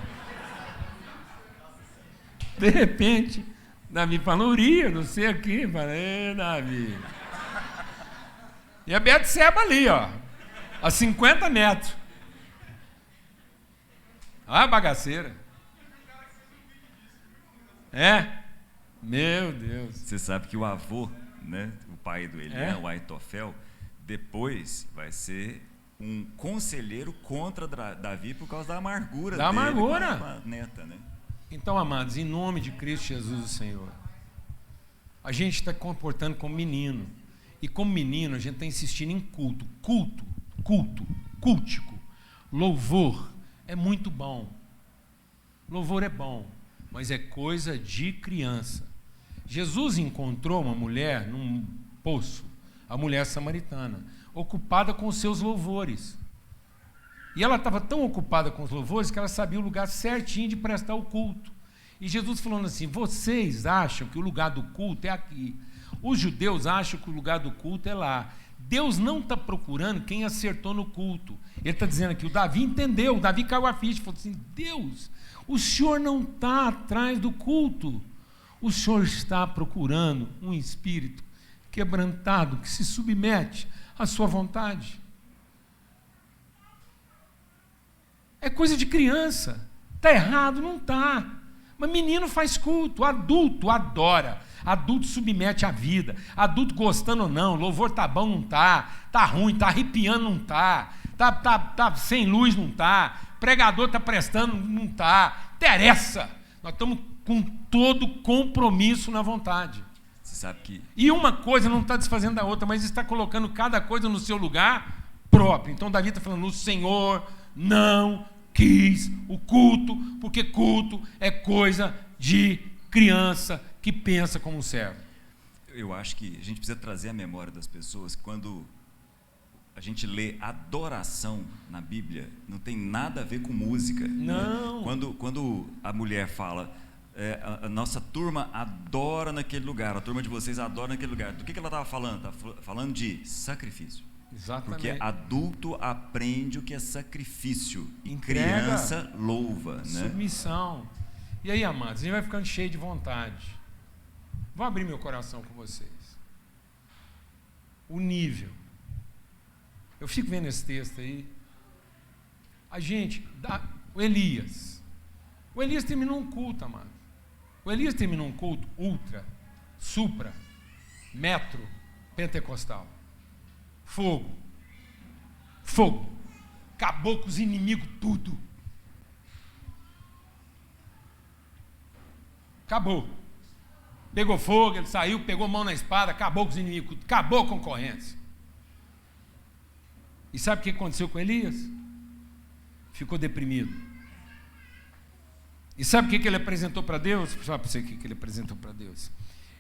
De repente, Davi falou, Urias, não sei aqui. Falei, Davi. E a Betseba ali, ó, a 50 metros. A bagaceira. Meu Deus.
Você sabe que o avô, né, o pai dele, o Aitofel, depois vai ser um conselheiro contra Davi por causa da amargura dele com a neta, né? Então, amados, em nome de Cristo Jesus, o Senhor, a gente está comportando como menino. E como menino, a gente está insistindo em cultico. Louvor é muito bom. Louvor é bom, mas é coisa de criança. Jesus encontrou uma mulher num poço, a mulher samaritana, ocupada com os seus louvores. E ela estava tão ocupada com os louvores que ela sabia o lugar certinho de prestar o culto. E Jesus falando assim, vocês acham que o lugar do culto é aqui. Os judeus acham que o lugar do culto é lá. Deus não está procurando quem acertou no culto. Ele está dizendo aqui, o Davi entendeu, o Davi caiu a ficha, falou assim, Deus, o Senhor não está atrás do culto. O Senhor está procurando um espírito quebrantado, que se submete à sua vontade. É coisa de criança. Está errado? Não está. Mas menino faz culto, adulto adora, adulto submete à vida, adulto gostando ou não, louvor tá bom, não tá ruim, tá arrepiando, não tá sem luz, não tá, pregador tá prestando, não tá, interessa. Nós estamos
com todo compromisso na vontade.
Você sabe que...
E uma coisa não está desfazendo da outra, mas está colocando cada coisa no seu lugar próprio. Então Davi está falando, o Senhor não quis o culto, porque culto é coisa de criança que pensa como um servo.
Eu acho que a gente precisa trazer à memória das pessoas que quando a gente lê adoração na Bíblia, não tem nada a ver com música.
Não.
Né? Quando a mulher fala, a nossa turma adora naquele lugar, a turma de vocês adora naquele lugar, do que ela estava falando? Estava falando de sacrifício.
Exatamente.
Porque adulto aprende o que é sacrifício e
Entrega,
criança louva. Né?
Submissão. E aí, amados, a gente vai ficando cheio de vontade. Vou abrir meu coração com vocês. O nível. Eu fico vendo esse texto aí. O Elias. O Elias terminou um culto, amado. O Elias terminou um culto ultra, supra, metro, pentecostal. Fogo. Fogo. Acabou com os inimigos tudo. Acabou. Pegou fogo, ele saiu, pegou mão na espada, acabou com os inimigos, acabou a concorrência. E sabe o que aconteceu com Elias? Ficou deprimido. E sabe o que ele apresentou para Deus? Vou falar para você o que ele apresentou para Deus.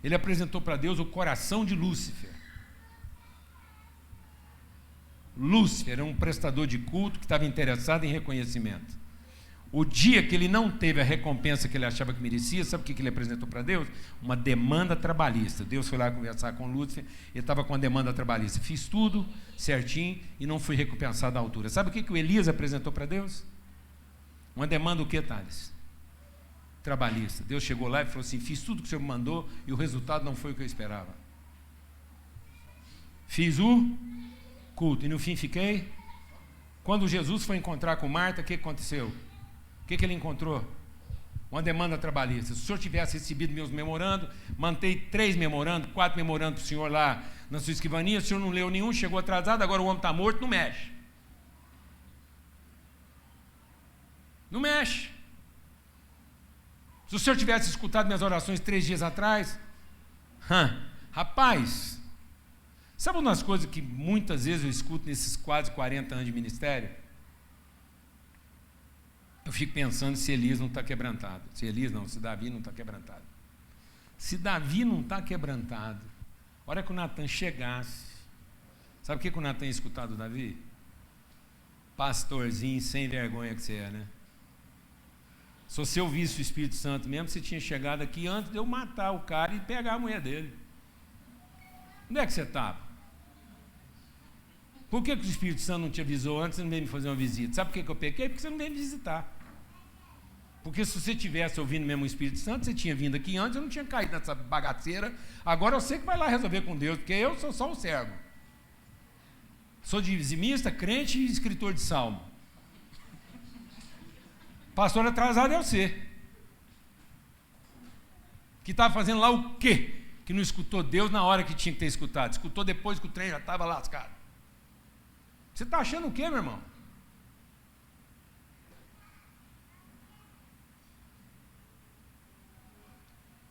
Ele apresentou para Deus o coração de Lúcifer. Lúcifer era um prestador de culto que estava interessado em reconhecimento. O dia que ele não teve a recompensa que ele achava que merecia, sabe o que ele apresentou para Deus? Uma demanda trabalhista. Deus foi lá conversar com Lúcifer, ele estava com a demanda trabalhista. Fiz tudo certinho e não fui recompensado à altura. Sabe o que o Elias apresentou para Deus? Uma demanda o que, Thales? Trabalhista. Deus chegou lá e falou assim, fiz tudo que o Senhor me mandou e o resultado não foi o que eu esperava. Fiz o culto e no fim fiquei. Quando Jesus foi encontrar com Marta, o que aconteceu? O que ele encontrou? Uma demanda trabalhista. Se o senhor tivesse recebido meus memorandos, mantei 3 memorandos, 4 memorandos para o senhor lá na sua escrivania, o senhor não leu nenhum, chegou atrasado, agora o homem está morto, não mexe. Não mexe. Se o senhor tivesse escutado minhas orações 3 dias atrás, rapaz, sabe uma das coisas que muitas vezes eu escuto nesses quase 40 anos de ministério? Eu fico pensando se Elias não está quebrantado. Se Davi não está quebrantado. Se Davi não está quebrantado, a hora que o Natan chegasse, sabe o que o Natan ia escutar do Davi? Pastorzinho sem vergonha que você é, né? Se você ouvisse o Espírito Santo mesmo, você tinha chegado aqui antes de eu matar o cara e pegar a mulher dele. Onde é que você estava? Por que o Espírito Santo não te avisou antes e não veio me fazer uma visita? Sabe por que eu pequei? Porque você não veio me visitar. Porque se você tivesse ouvindo mesmo o Espírito Santo, você tinha vindo aqui antes, eu não tinha caído nessa bagaceira. Agora eu sei que vai lá resolver com Deus, porque eu sou só um servo. Sou dizimista, crente e escritor de salmo. Pastor atrasado é você. Que estava fazendo lá o quê? Que não escutou Deus na hora que tinha que ter escutado. Escutou depois que o trem já estava lascado. Você está achando o quê, meu irmão?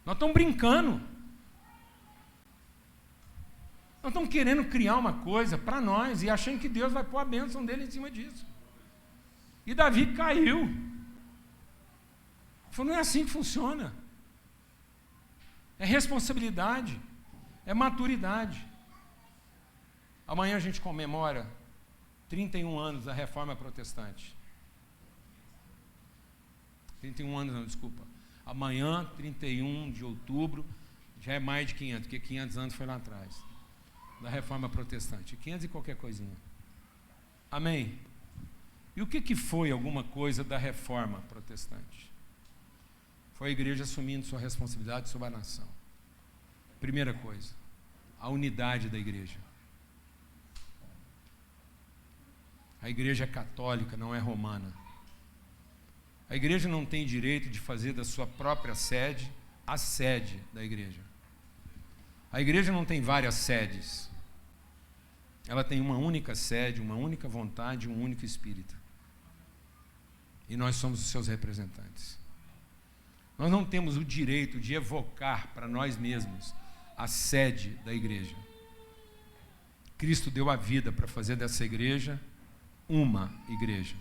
Nós estamos brincando. Nós estamos querendo criar uma coisa para nós e achando que Deus vai pôr a bênção dele em cima disso. E Davi caiu. Ele falou, não é assim que funciona. É responsabilidade, é maturidade. Amanhã a gente comemora 31 anos da Reforma Protestante. 31 anos, não, desculpa. Amanhã, 31 de outubro, já é mais de 500, porque 500 anos foi lá atrás, da Reforma Protestante. 500 e qualquer coisinha. Amém? E o que foi alguma coisa da Reforma Protestante? Foi a igreja assumindo sua responsabilidade sobre a nação. Primeira coisa, a unidade da igreja. A igreja é católica, não é romana. A igreja não tem direito de fazer da sua própria sede a sede da igreja. A igreja não tem várias sedes. Ela tem uma única sede, uma única vontade, um único espírito. E nós somos os seus representantes. Nós não temos o direito de evocar para nós mesmos a sede da igreja. Cristo deu a vida para fazer dessa igreja uma igreja.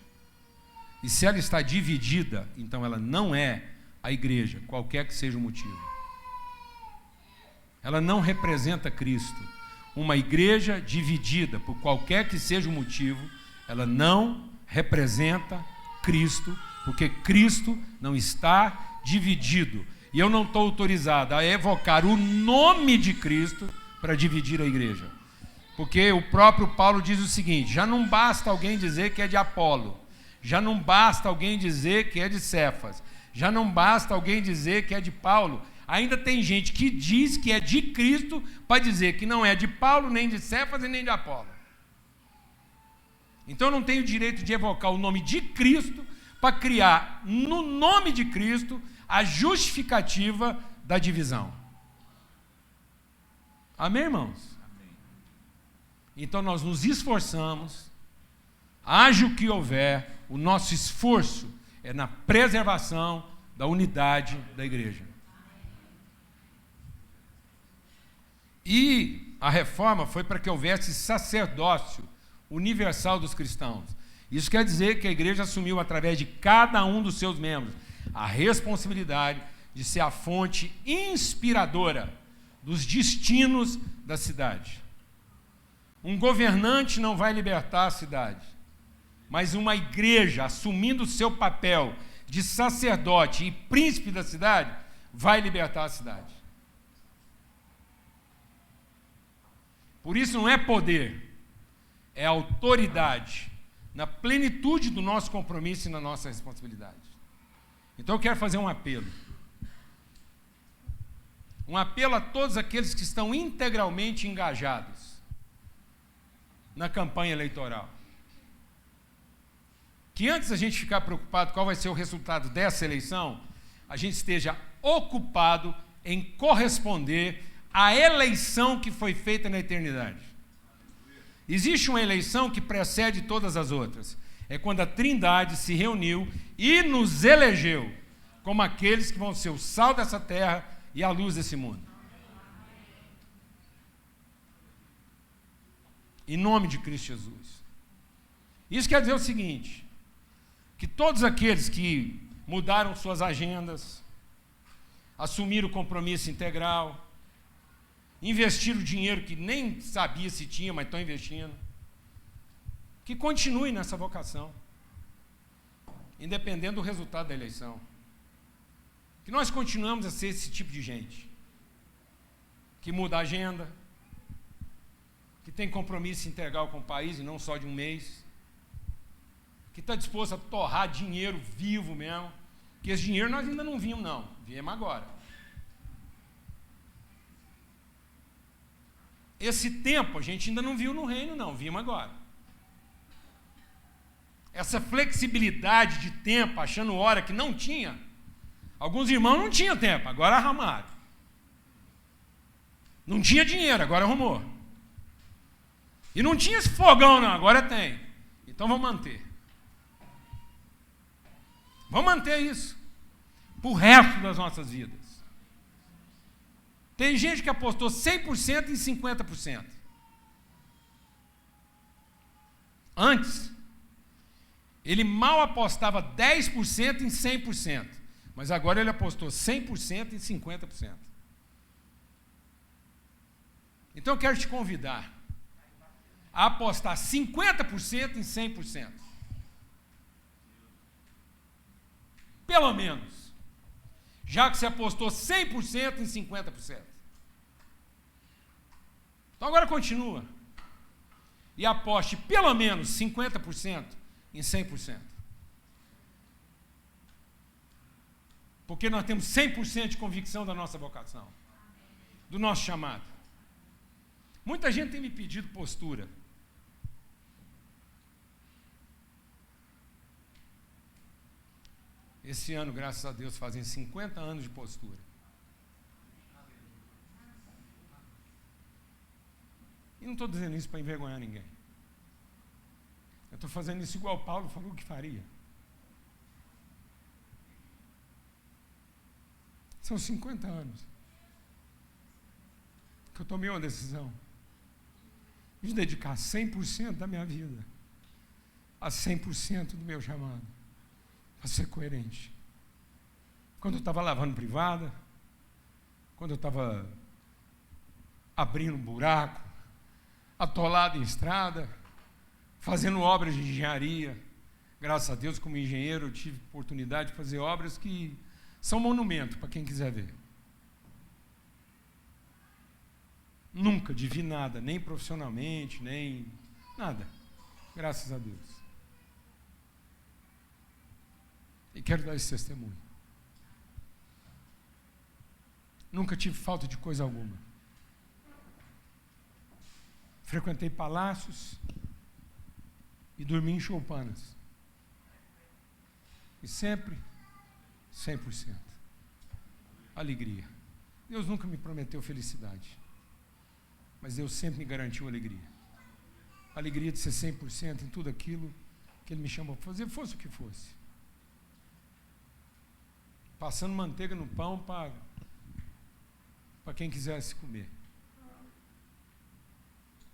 E se ela está dividida, então ela não é a igreja, qualquer que seja o motivo. Ela não representa Cristo. Uma igreja dividida, por qualquer que seja o motivo, ela não representa Cristo, porque Cristo não está dividido. E eu não estou autorizado a evocar o nome de Cristo para dividir a igreja. Porque o próprio Paulo diz o seguinte: já não basta alguém dizer que é de Apolo, já não basta alguém dizer que é de Cefas, já não basta alguém dizer que é de Paulo. Ainda tem gente que diz que é de Cristo para dizer que não é de Paulo, nem de Cefas e nem de Apolo. Então eu não tenho o direito de evocar o nome de Cristo para criar no nome de Cristo a justificativa da divisão. Amém, irmãos? Amém. Então nós nos esforçamos, haja o que houver, o nosso esforço é na preservação da unidade da igreja. E a reforma foi para que houvesse sacerdócio universal dos cristãos. Isso quer dizer que a igreja assumiu, através de cada um dos seus membros, a responsabilidade de ser a fonte inspiradora dos destinos da cidade. Um governante não vai libertar a cidade, mas uma igreja, assumindo o seu papel de sacerdote e príncipe da cidade, vai libertar a cidade. Por isso não é poder, é autoridade, na plenitude do nosso compromisso e na nossa responsabilidade. Então eu quero fazer um apelo. Um apelo a todos aqueles que estão integralmente engajados na campanha eleitoral. Que antes da gente ficar preocupado qual vai ser o resultado dessa eleição, a gente esteja ocupado em corresponder à eleição que foi feita na eternidade. Existe uma eleição que precede todas as outras. É quando a Trindade se reuniu e nos elegeu como aqueles que vão ser o sal dessa terra e a luz desse mundo. Em nome de Cristo Jesus. Isso quer dizer o seguinte: que todos aqueles que mudaram suas agendas, assumiram o compromisso integral, investiram dinheiro que nem sabia se tinha, mas estão investindo, que continuem nessa vocação, independente do resultado da eleição. Que nós continuamos a ser esse tipo de gente, que muda a agenda, que tem compromisso integral com o país e não só de um mês, que está disposto a torrar dinheiro vivo mesmo, que esse dinheiro nós ainda não vimos não, viemos agora. Esse tempo a gente ainda não viu no reino não, vimos agora. Essa flexibilidade de tempo, achando hora que não tinha, alguns irmãos não tinham tempo, agora arrumaram. Não tinha dinheiro, agora arrumou. E não tinha esse fogão não, agora tem. Então vamos manter. Vamos manter isso pro resto das nossas vidas. Tem gente que apostou 100% em 50%. Antes, ele mal apostava 10% em 100%. Mas agora ele apostou 100% em 50%. Então eu quero te convidar a apostar 50% em 100%. Pelo menos. Já que você apostou 100% em 50%. Então agora continua. E aposte pelo menos 50% em 100%. Porque nós temos 100% de convicção da nossa vocação, do nosso chamado. Muita gente tem me pedido postura. Esse ano, graças a Deus, fazem 50 anos de postura. E não estou dizendo isso para envergonhar ninguém. Eu estou fazendo isso igual Paulo falou que faria. São 50 anos que eu tomei uma decisão de dedicar 100% da minha vida a 100% do meu chamado, a ser coerente. Quando eu estava lavando privada, quando eu estava abrindo um buraco, atolado em estrada, fazendo obras de engenharia. Graças a Deus, como engenheiro, eu tive oportunidade de fazer obras que são monumento para quem quiser ver. Nunca devi nada, nem profissionalmente, nem nada. Graças a Deus. E quero dar esse testemunho. Nunca tive falta de coisa alguma. Frequentei palácios e dormi em choupanas. E sempre 100%. Alegria. Deus nunca me prometeu felicidade, mas Deus sempre me garantiu alegria. Alegria de ser 100% em tudo aquilo que Ele me chamou para fazer, fosse o que fosse. Passando manteiga no pão para quem quisesse comer.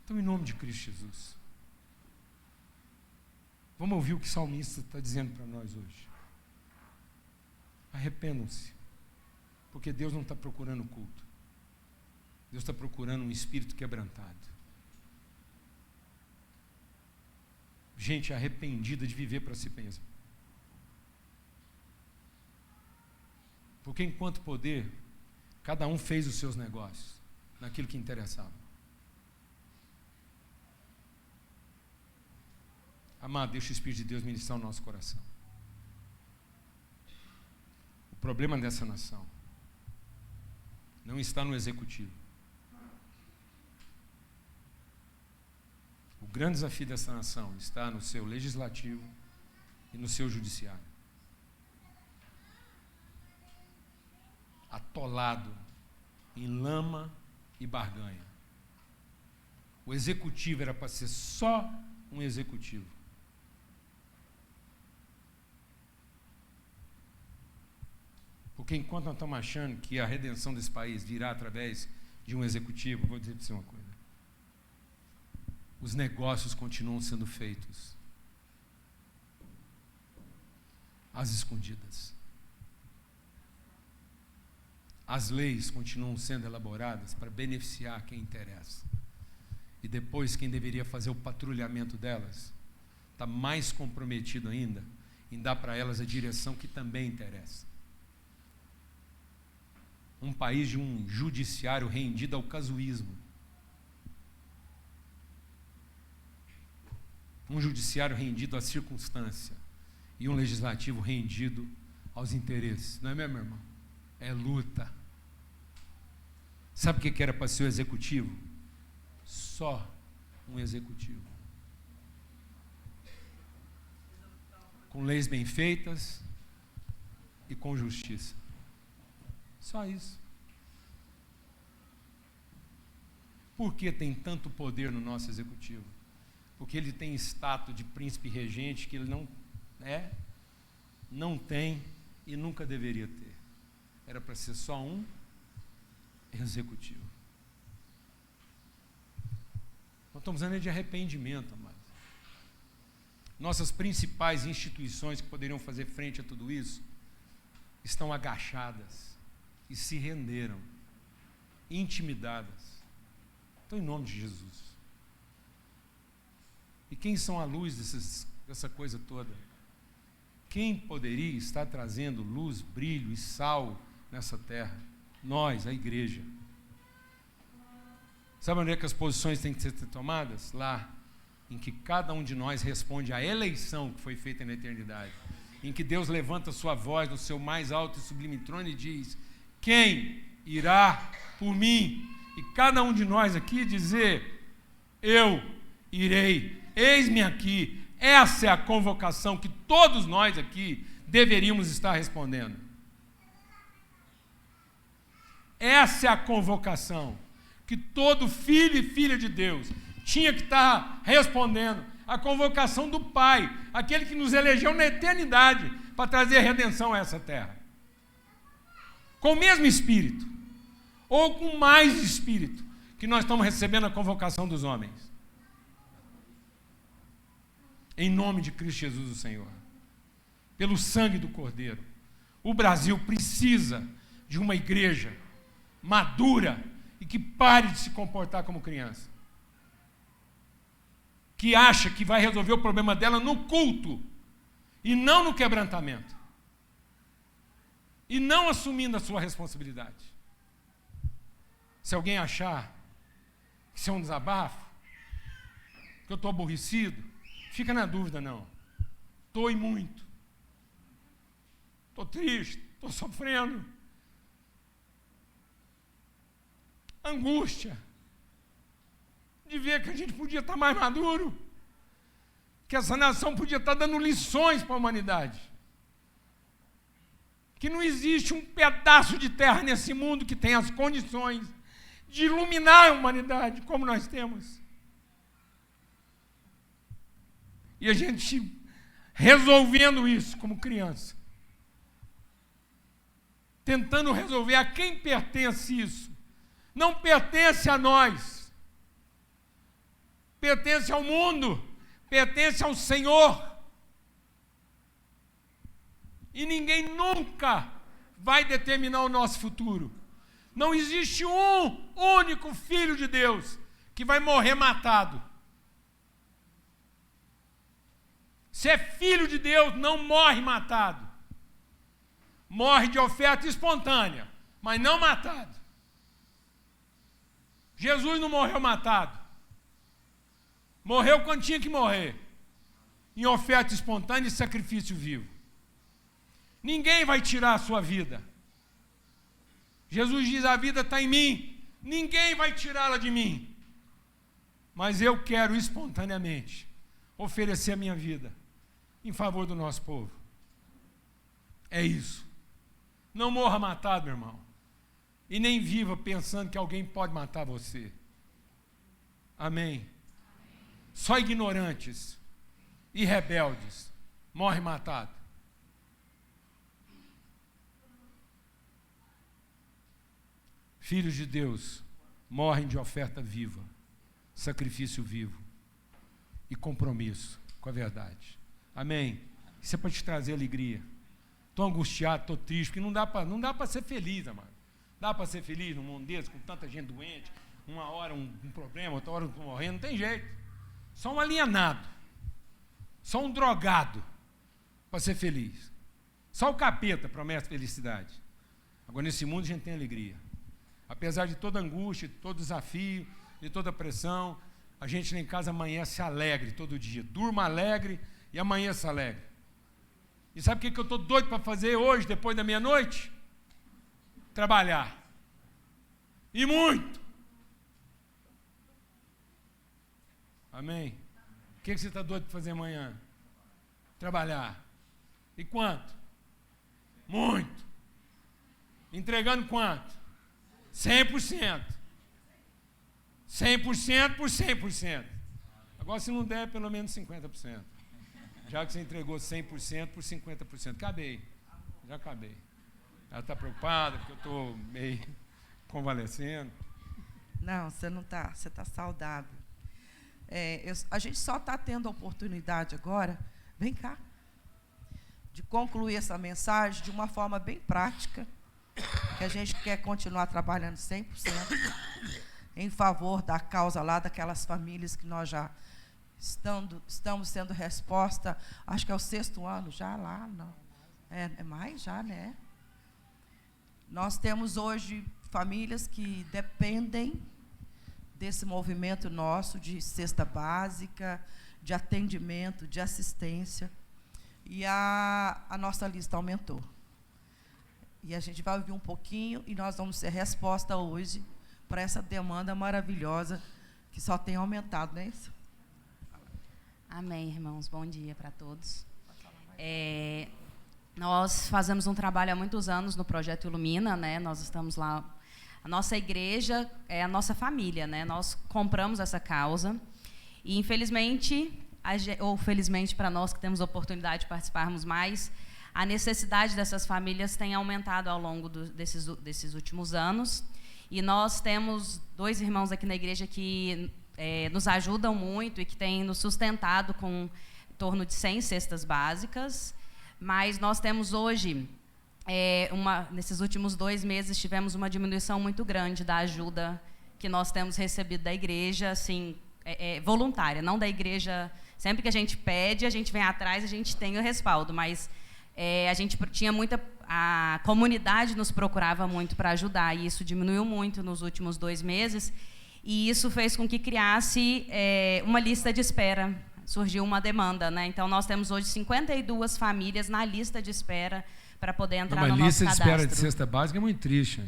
Então, em nome de Cristo Jesus, vamos ouvir o que o salmista está dizendo para nós hoje. Arrependam-se, porque Deus não está procurando culto. Deus está procurando um espírito quebrantado. Gente arrependida de viver para si mesma. Porque enquanto poder, cada um fez os seus negócios naquilo que interessava. Amado, deixa o Espírito de Deus ministrar o nosso coração. O problema dessa nação não está no executivo. O grande desafio dessa nação está no seu legislativo e no seu judiciário. Atolado em lama e barganha. O executivo era para ser só um executivo. Porque enquanto nós estamos achando que a redenção desse país virá através de um executivo, vou dizer para você uma coisa. Os negócios continuam sendo feitos às escondidas. As leis continuam sendo elaboradas para beneficiar quem interessa. E depois quem deveria fazer o patrulhamento delas está mais comprometido ainda em dar para elas a direção que também interessa. Um país de um judiciário rendido ao casuísmo. Um judiciário rendido à circunstância. E um legislativo rendido aos interesses. Não é mesmo, irmão? É luta. Sabe o que era para ser o executivo? Só um executivo. Com leis bem feitas e com justiça. Só isso. Por que tem tanto poder no nosso executivo? Porque ele tem status de príncipe regente que ele não tem e nunca deveria ter. Era para ser só um executivo. Nós estamos falando de arrependimento, amados. Nossas principais instituições que poderiam fazer frente a tudo isso estão agachadas e se renderam, intimidadas. Então, em nome de Jesus. E quem são a luz dessa coisa toda? Quem poderia estar trazendo luz, brilho e sal nessa terra? Nós, a igreja. Sabe onde é que as posições têm que ser tomadas? Lá, em que cada um de nós responde à eleição que foi feita na eternidade. Em que Deus levanta sua voz no seu mais alto e sublime trono e diz: quem irá por mim? E cada um de nós aqui dizer: eu irei, eis-me aqui. Essa é a convocação que todos nós aqui deveríamos estar respondendo. Essa é a convocação que todo filho e filha de Deus tinha que estar respondendo. A convocação do Pai, aquele que nos elegeu na eternidade para trazer redenção a essa terra. com o mesmo espírito, ou com mais espírito, que nós estamos recebendo a convocação dos homens. Em nome de Cristo Jesus, o Senhor. Pelo sangue do Cordeiro. O Brasil precisa de uma igreja madura e que pare de se comportar como criança. Que acha que vai resolver o problema dela no culto e não no quebrantamento. E não assumindo a sua responsabilidade. Se alguém achar que isso é um desabafo, que eu estou aborrecido, fica na dúvida, não. Estou e muito. Estou triste, estou sofrendo. Angústia de ver que a gente podia estar mais maduro, que essa nação podia estar dando lições para a humanidade, que não existe um pedaço de terra nesse mundo que tenha as condições de iluminar a humanidade como nós temos. E a gente resolvendo isso como criança, tentando resolver a quem pertence isso. Não pertence a nós, pertence ao mundo, pertence ao Senhor. E ninguém nunca vai determinar o nosso futuro. Não existe um único filho de Deus que vai morrer matado. Se é filho de Deus, não morre matado. Morre de oferta espontânea, mas não matado. Jesus não morreu matado. Morreu quando tinha que morrer. Em oferta espontânea e sacrifício vivo. Ninguém vai tirar a sua vida. Jesus diz: a vida está em mim. Ninguém vai tirá-la de mim. Mas eu quero espontaneamente oferecer a minha vida em favor do nosso povo. É isso. Não morra matado, meu irmão. E nem viva pensando que alguém pode matar você. Amém. Só ignorantes e rebeldes morrem matados. Filhos de Deus morrem de oferta viva, sacrifício vivo e compromisso com a verdade. Amém? Isso é para te trazer alegria. Estou angustiado, estou triste, porque não dá para ser feliz, amado. Dá para ser feliz num mundo desse, com tanta gente doente, uma hora um problema, outra hora morrendo, não tem jeito. Só um alienado, só um drogado para ser feliz. Só o capeta promete felicidade. Agora, nesse mundo, a gente tem alegria. Apesar de toda angústia, de todo desafio, de toda pressão, a gente lá em casa amanhece alegre todo dia. Durma alegre e amanheça alegre. E sabe o que eu estou doido para fazer hoje, depois da meia-noite? Trabalhar. E muito. Amém? O que você está doido para fazer amanhã? Trabalhar. E quanto? Muito. Entregando quanto? 100%. 100% por 100%. Agora, se não der, pelo menos 50%. Já que você entregou 100% por 50%. Acabei. Já acabei. Ela está preocupada porque eu estou meio convalescendo.
Não, você não está. Você está saudável. A gente só está tendo a oportunidade agora, vem cá, de concluir essa mensagem de uma forma bem prática, que a gente quer continuar trabalhando 100% em favor da causa lá daquelas famílias que nós já estamos sendo resposta, acho que é o 6º ano já lá, não. É mais já, né? Nós temos hoje famílias que dependem desse movimento nosso de cesta básica, de atendimento, de assistência. E a nossa lista aumentou. E a gente vai ouvir um pouquinho e nós vamos ser resposta hoje para essa demanda maravilhosa que só tem aumentado, não é isso?
Amém, irmãos. Bom dia para todos. Nós fazemos um trabalho há muitos anos no Projeto Ilumina, né? Nós estamos lá. A nossa igreja é a nossa família, né? Nós compramos essa causa e, infelizmente, ou felizmente para nós que temos a oportunidade de participarmos mais, a necessidade dessas famílias tem aumentado ao longo desses últimos anos. E nós temos 2 irmãos aqui na igreja que nos ajudam muito e que têm nos sustentado com em torno de 100 cestas básicas. Mas nós temos hoje, nesses últimos 2 meses, tivemos uma diminuição muito grande da ajuda que nós temos recebido da igreja, assim, voluntária, não da igreja. Sempre que a gente pede, a gente vem atrás, a gente tem o respaldo, mas a gente tinha a comunidade nos procurava muito para ajudar, e isso diminuiu muito nos últimos 2 meses, e isso fez com que criasse uma lista de espera. Surgiu uma demanda, né? Então, nós temos hoje 52 famílias na lista de espera para poder entrar no nosso cadastro.
Uma lista de espera de cesta básica é muito triste.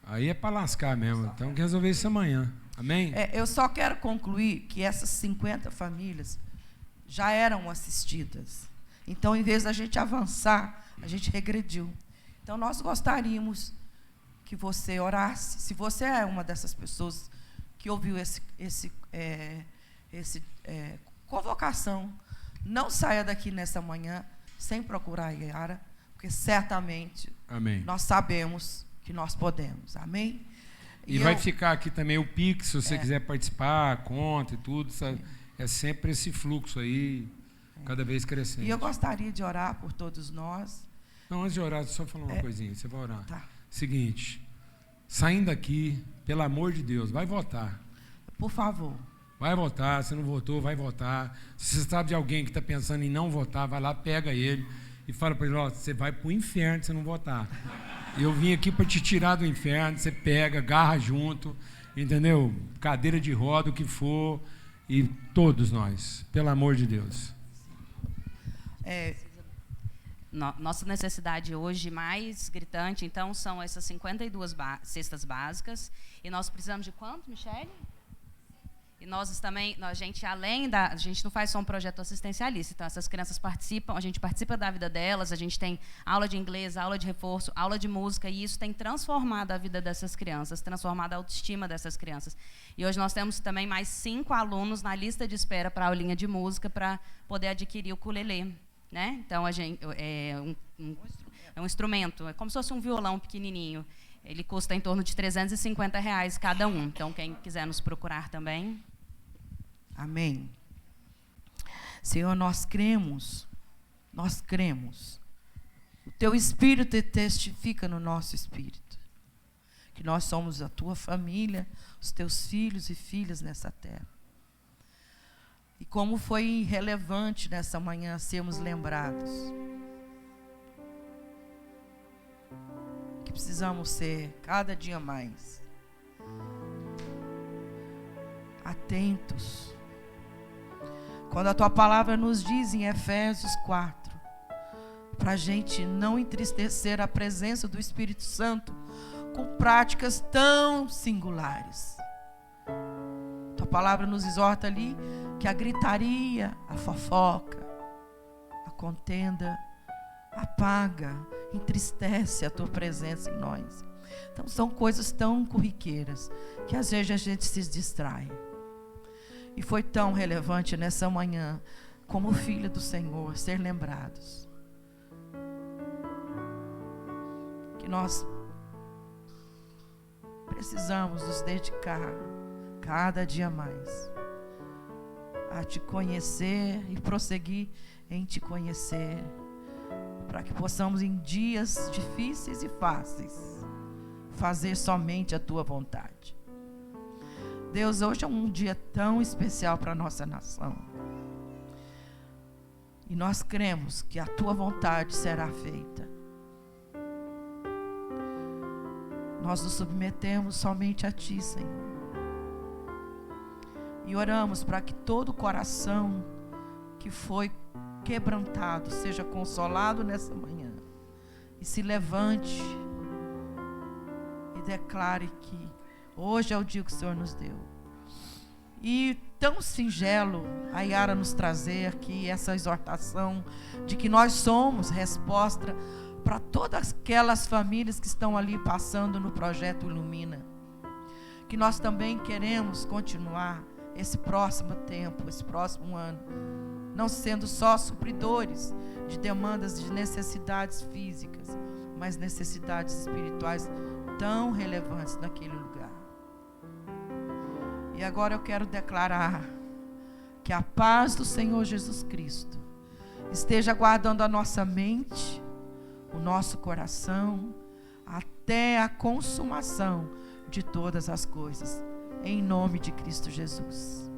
Aí é para lascar mesmo. Então, tem que resolver isso amanhã. Amém?
Eu só quero concluir que essas 50 famílias já eram assistidas. Então, em vez da gente avançar, a gente regrediu. Então, nós gostaríamos que você orasse. Se você é uma dessas pessoas que ouviu esse convocação, não saia daqui nessa manhã sem procurar a Yara, porque certamente nós sabemos que nós podemos. Amém?
E vai ficar aqui também o Pix, se você quiser participar, a conta e tudo. É sempre esse fluxo aí, cada vez crescendo.
E eu gostaria de orar por todos nós.
Não, antes de orar, só falar uma coisinha. Você vai orar.
Tá.
Seguinte, saindo daqui, pelo amor de Deus, vai votar.
Por favor.
Vai votar, se não votou, vai votar. Se você sabe de alguém que está pensando em não votar, vai lá, pega ele e fala para ele, você vai para o inferno se não votar. Eu vim aqui para te tirar do inferno, você pega, agarra junto, entendeu? Cadeira de roda, o que for, e todos nós, pelo amor de Deus.
Nossa necessidade hoje mais gritante, então, são essas 52 cestas básicas. E nós precisamos de quanto, Michele? E nós também, a gente não faz só um projeto assistencialista, então essas crianças participam, a gente participa da vida delas, a gente tem aula de inglês, aula de reforço, aula de música, e isso tem transformado a vida dessas crianças, transformado a autoestima dessas crianças. E hoje nós temos também mais 5 alunos na lista de espera para a aulinha de música para poder adquirir o ukulele, né? Então, é um instrumento, é como se fosse um violão pequenininho. Ele custa em torno de R$350 cada um. Então, quem quiser nos procurar também.
Amém. Senhor, nós cremos. O Teu Espírito testifica no nosso espírito que nós somos a Tua família, os Teus filhos e filhas nessa terra. E como foi relevante nessa manhã sermos lembrados que precisamos ser cada dia mais atentos. Quando a Tua palavra nos diz em Efésios 4, para a gente não entristecer a presença do Espírito Santo com práticas tão singulares. Tua palavra nos exorta ali que a gritaria, a fofoca, a contenda apaga, entristece a Tua presença em nós. Então são coisas tão corriqueiras que às vezes a gente se distrai. E foi tão relevante nessa manhã, como filho do Senhor, ser lembrados que nós precisamos nos dedicar cada dia mais a Te conhecer e prosseguir em Te conhecer, para que possamos em dias difíceis e fáceis fazer somente a Tua vontade. Deus, hoje é um dia tão especial para a nossa nação. E nós cremos que a Tua vontade será feita. Nós nos submetemos somente a Ti, Senhor. E oramos para que todo coração que foi quebrantado seja consolado nessa manhã. E se levante e declare que hoje é o dia que o Senhor nos deu. E tão singelo a Yara nos trazer aqui essa exortação de que nós somos resposta para todas aquelas famílias que estão ali passando no projeto Ilumina. Que nós também queremos continuar esse próximo tempo, esse próximo ano, não sendo só supridores de demandas, de necessidades físicas, mas necessidades espirituais tão relevantes naquele lugar. E agora eu quero declarar que a paz do Senhor Jesus Cristo esteja guardando a nossa mente, o nosso coração, até a consumação de todas as coisas, em nome de Cristo Jesus.